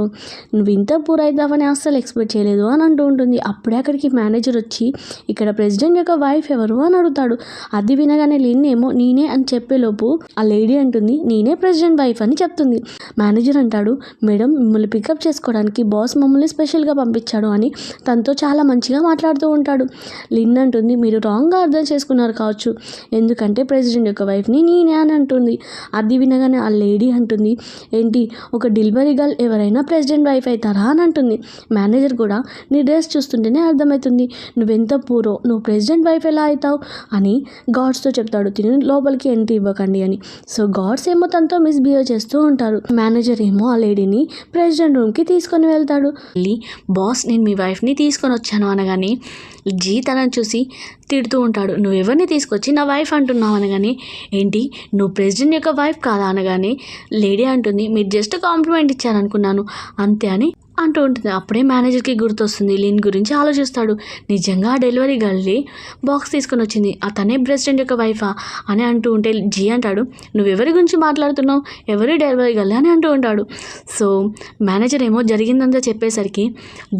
నువ్వు ఇంత పూర్ అవుతావని అస్సలు ఎక్స్పెక్ట్ చేయలేదు అని అంటూ ఉంటుంది. అప్పుడే అక్కడికి మేనేజర్ వచ్చి ఇక్కడ ప్రెసిడెంట్ యొక్క వైఫ్ ఎవరు అని అడుగుతాడు. అది వినగానే లిన్ ఏమో నేనే అని చెప్పేలోపు ఆ లేడీ అంటుంది, నేనే ప్రెసిడెంట్ వైఫ్ అని చెప్తుంది. మేనేజర్ అంటాడు, మేడం మిమ్మల్ని పికప్ చేసుకోవడానికి బాస్ మమ్మల్ని స్పెషల్గా పంపించాడు అని తనతో చాలా మంచిగా మాట్లాడుతూ ఉంటాడు. లిన్ అంటుంది, మీరు రాంగ్గా అర్థం చేసుకున్నారు కావచ్చు, ఎందుకంటే ప్రెసిడెంట్ యొక్క వైఫ్ని నేనే అని అంటుంది. అది వినగానే ఆ లేడీ అంటుంది, ఏంటి ఒక డెలివరీ గర్ల్ ఎవరైనా ప్రెసిడెంట్ వైఫ్ అవుతారా అని అంటుంది. మేనేజర్ కూడా నీ డ్రెస్ చూస్తుంటేనే అర్థమవుతుంది నువ్వెంత పూరో, నువ్వు ప్రెసిడెంట్ వైఫ్ ఎలా అవుతావు అని గార్డ్స్తో చెప్తాడు, తిని లోపలికి ఎంట్రీ ఇవ్వకండి అని. సో గార్డ్స్ ఏమో తనతో మిస్బిహేవ్ చేస్తూ ఉంటారు. మేనేజర్ ఏమో ఆ లేడీని ప్రెసిడెంట్ రూమ్కి తీసుకొని వెళ్తాడు. బాస్ నేను మీ వైఫ్ని తీసుకొని వచ్చాను అనగానే జీ తనని చూసి తిడుతూ ఉంటాడు, నువ్వెవరిని తీసుకొచ్చి నా వైఫ్ అంటున్నావు అనగానే ఏంటి నువ్వు ప్రెసిడెంట్ యొక్క వైఫ్ కాదా అనగానే లేడీ అంటుంది, మీరు జస్ట్ కాంప్లిమెంట్ ఇచ్చారనుకున్నాను అంతే అని అంటూ ఉంటుంది. అప్పుడే మేనేజర్కి గుర్తొస్తుంది, లిన్ గురించి ఆలోచిస్తాడు, నిజంగా డెలివరీ గర్ల్ని బాక్స్ తీసుకొని వచ్చింది అతనే ప్రెసిడెంట్ యొక్క వైఫా అని అంటూ ఉంటే జీ అంటాడు, నువ్వెవరి గురించి మాట్లాడుతున్నావు, ఎవరి డెలివరీ గర్ల్ అని అంటూ ఉంటాడు. సో మేనేజర్ ఏమో జరిగిందంతా చెప్పేసరికి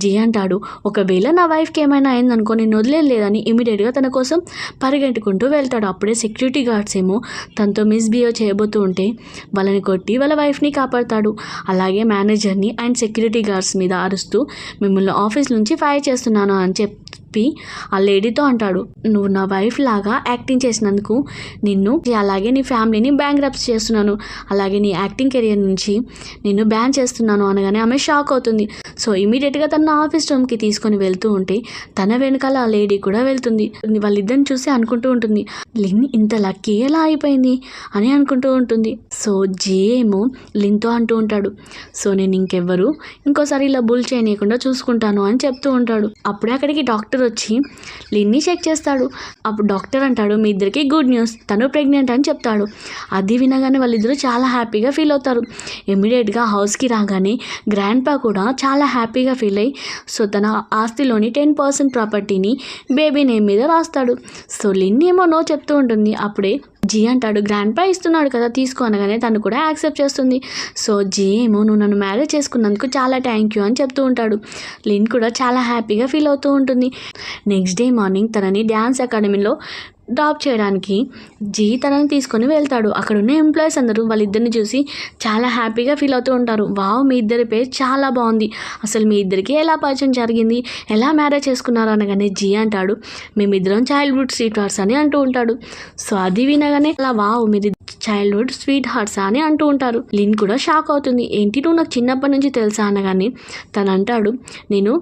జీ అంటాడు, ఒకవేళ నా వైఫ్కి ఏమైనా అయిందనుకో నేను వదిలేదని ఇమీడియట్గా తన కోసం పరిగెట్టుకుంటూ వెళ్తాడు. అప్పుడే సెక్యూరిటీ గార్డ్స్ ఏమో తనతో మిస్బిహేవ్ చేయబోతూ ఉంటే వాళ్ళని కొట్టి వాళ్ళ వైఫ్ని కాపాడతాడు. అలాగే మేనేజర్ని అండ్ సెక్యూరిటీ గార్డ్స్ మీద అరుస్తూ మిమ్మల్ని ఆఫీస్ నుంచి ఫైర్ చేస్తున్నాను అని చెప్పి ఆ లేడీతో అంటాడు, నువ్వు నా వైఫ్ లాగా యాక్టింగ్ చేసినందుకు నిన్ను అలాగే నీ ఫ్యామిలీని బ్యాంక్రప్ట్సీ చేస్తున్నాను, అలాగే నీ యాక్టింగ్ కెరియర్ నుంచి నిన్ను బ్యాన్ చేస్తున్నాను అనగానే ఆమె షాక్ అవుతుంది. సో ఇమీడియట్గా తన ఆఫీస్ రూమ్కి తీసుకొని వెళ్తూ ఉంటే తన వెనకాల ఆ లేడీ కూడా వెళ్తుంది. వాళ్ళిద్దరిని చూసి అనుకుంటూ ఉంటుంది, లిన్ ఇంత లక్కీ ఎలా అయిపోయింది అని అనుకుంటూ ఉంటుంది. సో జే ఏమో లిన్తో అంటూ ఉంటాడు, సో నేను ఇంకోసారి ఇలా బుల్ చేయనీయకుండా చూసుకుంటాను అని చెప్తూ ఉంటాడు. అప్పుడే అక్కడికి డాక్టర్ వచ్చి లిన్ని చెక్ చేస్తాడు. అప్పుడు డాక్టర్ అంటాడు, మీ ఇద్దరికి గుడ్ న్యూస్, తను ప్రెగ్నెంట్ అని చెప్తాడు. అది వినగానే వాళ్ళిద్దరూ చాలా హ్యాపీగా ఫీల్ అవుతారు. ఇమ్మీడియట్గా హౌస్కి రాగానే గ్రాండ్ పా కూడా చాలా హ్యాపీగా ఫీల్ అయ్యి సో తన ఆస్తిలోని 10% ప్రాపర్టీని బేబీ నేమ్ మీద రాస్తాడు. సో లిన్ ఏమో నో చెప్తూ ఉంటుంది. అప్పుడే జీ అంటాడు, గ్రాండ్ పా ఇస్తున్నాడు కదా తీసుకో అనగానే తను కూడా యాక్సెప్ట్ చేస్తుంది. సో జీ ఏమో నువ్వు నన్ను మ్యారేజ్ చేసుకున్నందుకు చాలా థ్యాంక్ యూ అని చెప్తూ ఉంటాడు. లిన్ కూడా చాలా హ్యాపీగా ఫీల్ అవుతూ ఉంటుంది. నెక్స్ట్ డే మార్నింగ్ తనని డ్యాన్స్ అకాడమీలో డ్రాప్ చేయడానికి జీ తనని తీసుకొని వెళ్తాడు. అక్కడ ఉన్న ఎంప్లాయీస్ అందరూ వాళ్ళిద్దరిని చూసి చాలా హ్యాపీగా ఫీల్ అవుతూ ఉంటారు. వావ్, మీ ఇద్దరి పేరు చాలా బాగుంది, అసలు మీ ఇద్దరికి ఎలా పరిచయం జరిగింది, ఎలా మ్యారేజ్ చేసుకున్నారు అనగానే జీ అంటాడు, మేమిద్దరం చైల్డ్హుడ్ స్వీట్ హార్ట్స్ అని అంటూ ఉంటాడు. సో అది వినగానే అలా వావ్ మీరు చైల్డ్హుడ్ స్వీట్ హార్ట్స్ అని అంటూ ఉంటారు. లిన్ కూడా షాక్ అవుతుంది, ఏంటి నువ్వు నాకు చిన్నప్పటి నుంచి తెలుసా అనగానే తను అంటాడు, నేను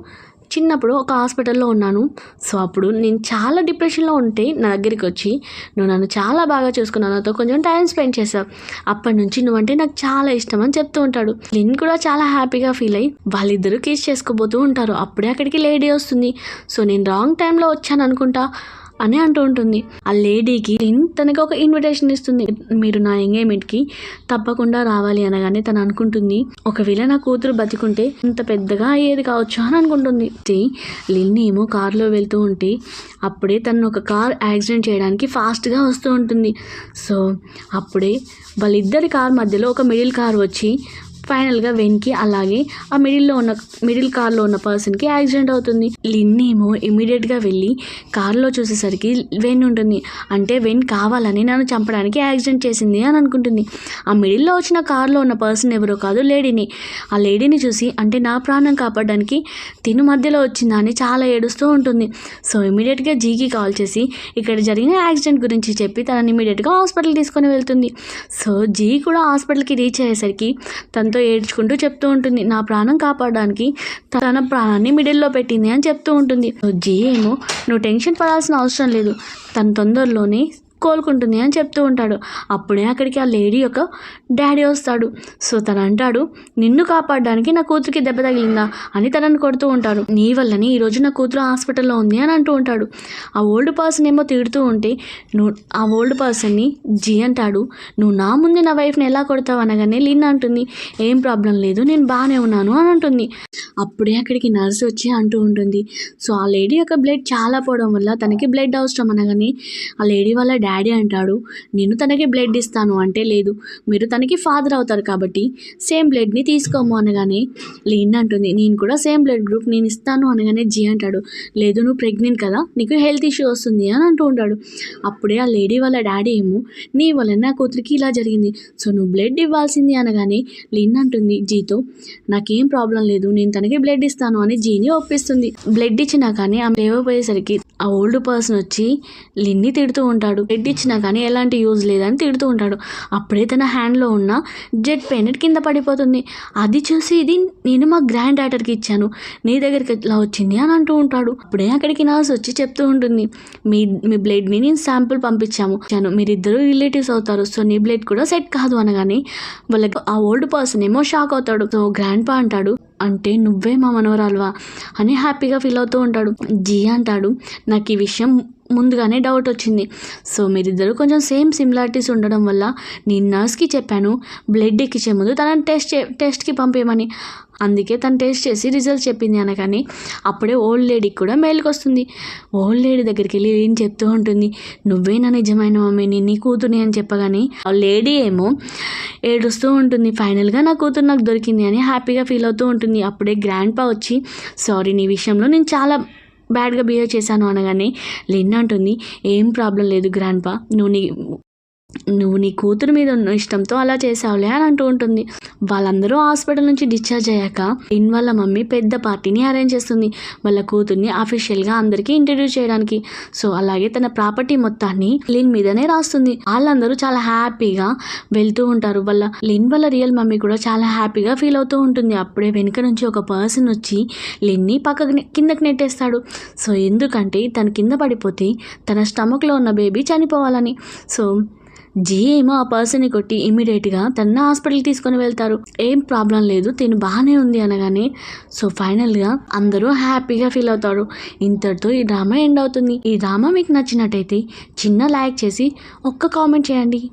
చిన్నప్పుడు ఒక హాస్పిటల్లో ఉన్నాను. సో అప్పుడు నేను చాలా డిప్రెషన్లో ఉంటే నా దగ్గరికి వచ్చి నువ్వు నన్ను చాలా బాగా చూసుకున్నావు, నాతో కొంచెం టైం స్పెండ్ చేసావు, అప్పటి నుంచి నువ్వంటే నాకు చాలా ఇష్టం అని చెప్తూ ఉంటాడు. లిన్ కూడా చాలా హ్యాపీగా ఫీల్ అయ్యి వాళ్ళిద్దరూ కిస్ చేసుకోబోతూ ఉంటారు. అప్పుడే అక్కడికి లేడీ వస్తుంది. సో నేను రాంగ్ టైంలో వచ్చాను అనుకుంటా అని అంటూ ఉంటుంది. ఆ లేడీకి తనకి ఒక ఇన్విటేషన్ ఇస్తుంది, మీరు నా ఎంగేజ్మెంట్కి తప్పకుండా రావాలి అనగానే తను అనుకుంటుంది, ఒకవేళ నా కూతురు బతికుంటే ఇంత పెద్దగా అయ్యేది కావచ్చు అని అనుకుంటుంది. లిన్ ఏమో కార్లో వెళ్తూ ఉంటే అప్పుడే తను ఒక కార్ యాక్సిడెంట్ చేయడానికి ఫాస్ట్గా వస్తూ ఉంటుంది. సో అప్పుడే వాళ్ళిద్దరి కార్ మధ్యలో ఒక మిడిల్ కార్ వచ్చి ఫైనల్గా వెన్కి అలాగే ఆ మిడిల్ కార్లో ఉన్న పర్సన్కి యాక్సిడెంట్ అవుతుంది. లిన్ ఏమో ఇమీడియట్గా వెళ్ళి కార్లో చూసేసరికి వెన్ ఉంటుంది. అంటే వెన్ కావాలని నన్ను చంపడానికి యాక్సిడెంట్ చేసింది అని అనుకుంటుంది. ఆ మిడిల్లో వచ్చిన కార్లో ఉన్న పర్సన్ ఎవరో కాదు, లేడీని. ఆ లేడీని చూసి అంటే నా ప్రాణం కాపాడడానికి తిను మధ్యలో వచ్చిందా అని చాలా ఏడుస్తూ ఉంటుంది. సో ఇమీడియట్గా జీకి కాల్ చేసి ఇక్కడ జరిగిన యాక్సిడెంట్ గురించి చెప్పి తనని ఇమీడియట్గా హాస్పిటల్ తీసుకొని వెళ్తుంది. సో జీ కూడా హాస్పిటల్కి రీచ్ అయ్యేసరికి తనతో ఏడ్చుకుంటూ చెప్తూ ఉంటుంది, నా ప్రాణం కాపాడడానికి తన ప్రాణాన్ని మిడిల్లో పెట్టింది అని చెప్తూ ఉంటుంది. జీ ఏమో నువ్వు టెన్షన్ పడాల్సిన అవసరం లేదు, తన తొందరలోనే కోలుకుంటుంది అని చెప్తూ ఉంటాడు. అప్పుడే అక్కడికి ఆ లేడీ యొక్క డాడీ వస్తాడు. సో తను అంటాడు, నిన్ను కాపాడడానికి నా కూతురికి దెబ్బ తగిలిందా అని తనని కొడుతూ ఉంటాడు. నీ వల్లని ఈరోజు నా కూతురు హాస్పిటల్లో ఉంది అని అంటూ ఉంటాడు. ఆ ఓల్డ్ పర్సన్ ఏమో తిడుతూ ఉంటే ఆ ఓల్డ్ పర్సన్ని జీ అంటాడు, నువ్వు నా ముందు నా వైఫ్ని ఎలా కొడతావు అనగానే లిన్ అంటుంది, ఏం ప్రాబ్లం లేదు నేను బాగానే ఉన్నాను అని అంటుంది. అప్పుడే అక్కడికి నర్స్ వచ్చి అంటూ ఉంటుంది, సో ఆ లేడీ యొక్క బ్లడ్ చాలా పోవడం వల్ల తనకి బ్లడ్ అవసరం అనగానే ఆ లేడీ వాళ్ళ డాడీ అంటాడు, నేను తనకి బ్లడ్ ఇస్తాను అంటే లేదు, మీరు తనకి ఫాదర్ అవుతారు కాబట్టి సేమ్ బ్లడ్ని తీసుకోము అనగానే లిన్ అంటుంది, నేను కూడా సేమ్ బ్లడ్ గ్రూప్ నేను ఇస్తాను అనగానే జీ అంటాడు, లేదు నువ్వు ప్రెగ్నెంట్ కదా నీకు హెల్త్ ఇష్యూ వస్తుంది అని అంటూ ఉంటాడు. అప్పుడే ఆ లేడీ వాళ్ళ డాడీ ఏమో నీ వల్ల నా కూతురికి ఇలా జరిగింది, సో నువ్వు బ్లడ్ ఇవ్వాల్సింది అనగానే లిన్ అంటుంది జీతో, నాకేం ప్రాబ్లం లేదు నేను తనకి బ్లడ్ ఇస్తాను అని జీని ఒప్పిస్తుంది. బ్లడ్ ఇచ్చినా కానీ ఆమె లేవపోయేసరికి ఆ ఓల్డ్ పర్సన్ వచ్చి లిన్ని తిడుతూ ఉంటాడు, బ్లడ్ ఇచ్చినా కానీ ఎలాంటి యూజ్ లేదని తిడుతూ ఉంటాడు. అప్పుడే తన హ్యాండ్లో ఉన్న జెట్ పెయినెట్ కింద పడిపోతుంది. అది చూసి ఇది నేను మా గ్రాండ్ డాటర్కి ఇచ్చాను, నీ దగ్గరికి ఎలా వచ్చింది అని అంటూ ఉంటాడు. అప్పుడే అక్కడికి నర్స్ వచ్చి చెప్తూ ఉంటుంది, మీ బ్లడ్ని నేను శాంపుల్ పంపించాము, మీరిద్దరు రిలేటివ్స్ అవుతారు, సో నీ బ్లడ్ కూడా సెట్ కాదు అనగానే వాళ్ళకి ఆ ఓల్డ్ పర్సన్ ఏమో షాక్ అవుతాడు. సో గ్రాండ్ పా అంటాడు, అంటే నువ్వే మా మనవరాలువా అని హ్యాపీగా ఫీల్ అవుతూ ఉంటాడు. జీ అంటాడు, నాకు ఈ విషయం ముందుగానే డౌట్ వచ్చింది, సో మీరిద్దరు కొంచెం సేమ్ సిమిలారిటీస్ ఉండడం వల్ల నేను నర్స్కి చెప్పాను బ్లడ్ ఎక్కించే ముందు తనని టెస్ట్కి పంపేయమని, అందుకే తను టెస్ట్ చేసి రిజల్ట్స్ చెప్పింది అనగానే అప్పుడే ఓల్డ్ లేడీకి కూడా మేలుకు వస్తుంది. ఓల్డ్ లేడీ దగ్గరికి వెళ్ళి ఏం చెప్తూ ఉంటుంది, నువ్వే నా నిజమైన మమ్మీని నీ కూతుర్ని అని చెప్పగానే ఆ లేడీ ఏమో ఏడుస్తూ ఉంటుంది. ఫైనల్గా నా కూతురు నాకు దొరికింది అని హ్యాపీగా ఫీల్ అవుతూ ఉంటుంది. అప్పుడే గ్రాండ్ పా వచ్చి సారీ నీ విషయంలో నేను చాలా బ్యాడ్గా బిహేవ్ చేశాను అనగానే లిన్ అంటుంది, ఏం ప్రాబ్లం లేదు గ్రాండ్ పా, నువ్వు నువ్వు నీ కూతురు మీద ఉన్న ఇష్టంతో అలా చేసావులే అని అంటూ ఉంటుంది. వాళ్ళందరూ హాస్పిటల్ నుంచి డిశ్చార్జ్ అయ్యాక లిన్ వాళ్ళ మమ్మీ పెద్ద పార్టీని అరేంజ్ చేస్తుంది వాళ్ళ కూతుర్ని అఫీషియల్గా అందరికీ ఇంట్రడ్యూస్ చేయడానికి. సో అలాగే తన ప్రాపర్టీ మొత్తాన్ని లిన్ మీదనే రాస్తుంది. వాళ్ళందరూ చాలా హ్యాపీగా వెళ్తూ ఉంటారు. లిన్ వాళ్ళ రియల్ మమ్మీ కూడా చాలా హ్యాపీగా ఫీల్ అవుతూ ఉంటుంది. అప్పుడే వెనుక నుంచి ఒక పర్సన్ వచ్చి లిన్ని కిందకి నెట్టేస్తాడు. సో ఎందుకంటే తను కింద పడిపోతే తన స్టమక్లో ఉన్న బేబీ చనిపోవాలని. సో జీ ఏమో ఆ పర్సన్ని కొట్టి ఇమీడియట్గా తన హాస్పిటల్కి తీసుకొని వెళ్తారు. ఏం ప్రాబ్లం లేదు, తిను బాగానే ఉంది అనగానే సో ఫైనల్గా అందరూ హ్యాపీగా ఫీల్ అవుతారు. ఇంతటితో ఈ డ్రామా ఎండ్ అవుతుంది. ఈ డ్రామా మీకు నచ్చినట్టయితే చిన్న లైక్ చేసి ఒక్క కామెంట్ చేయండి.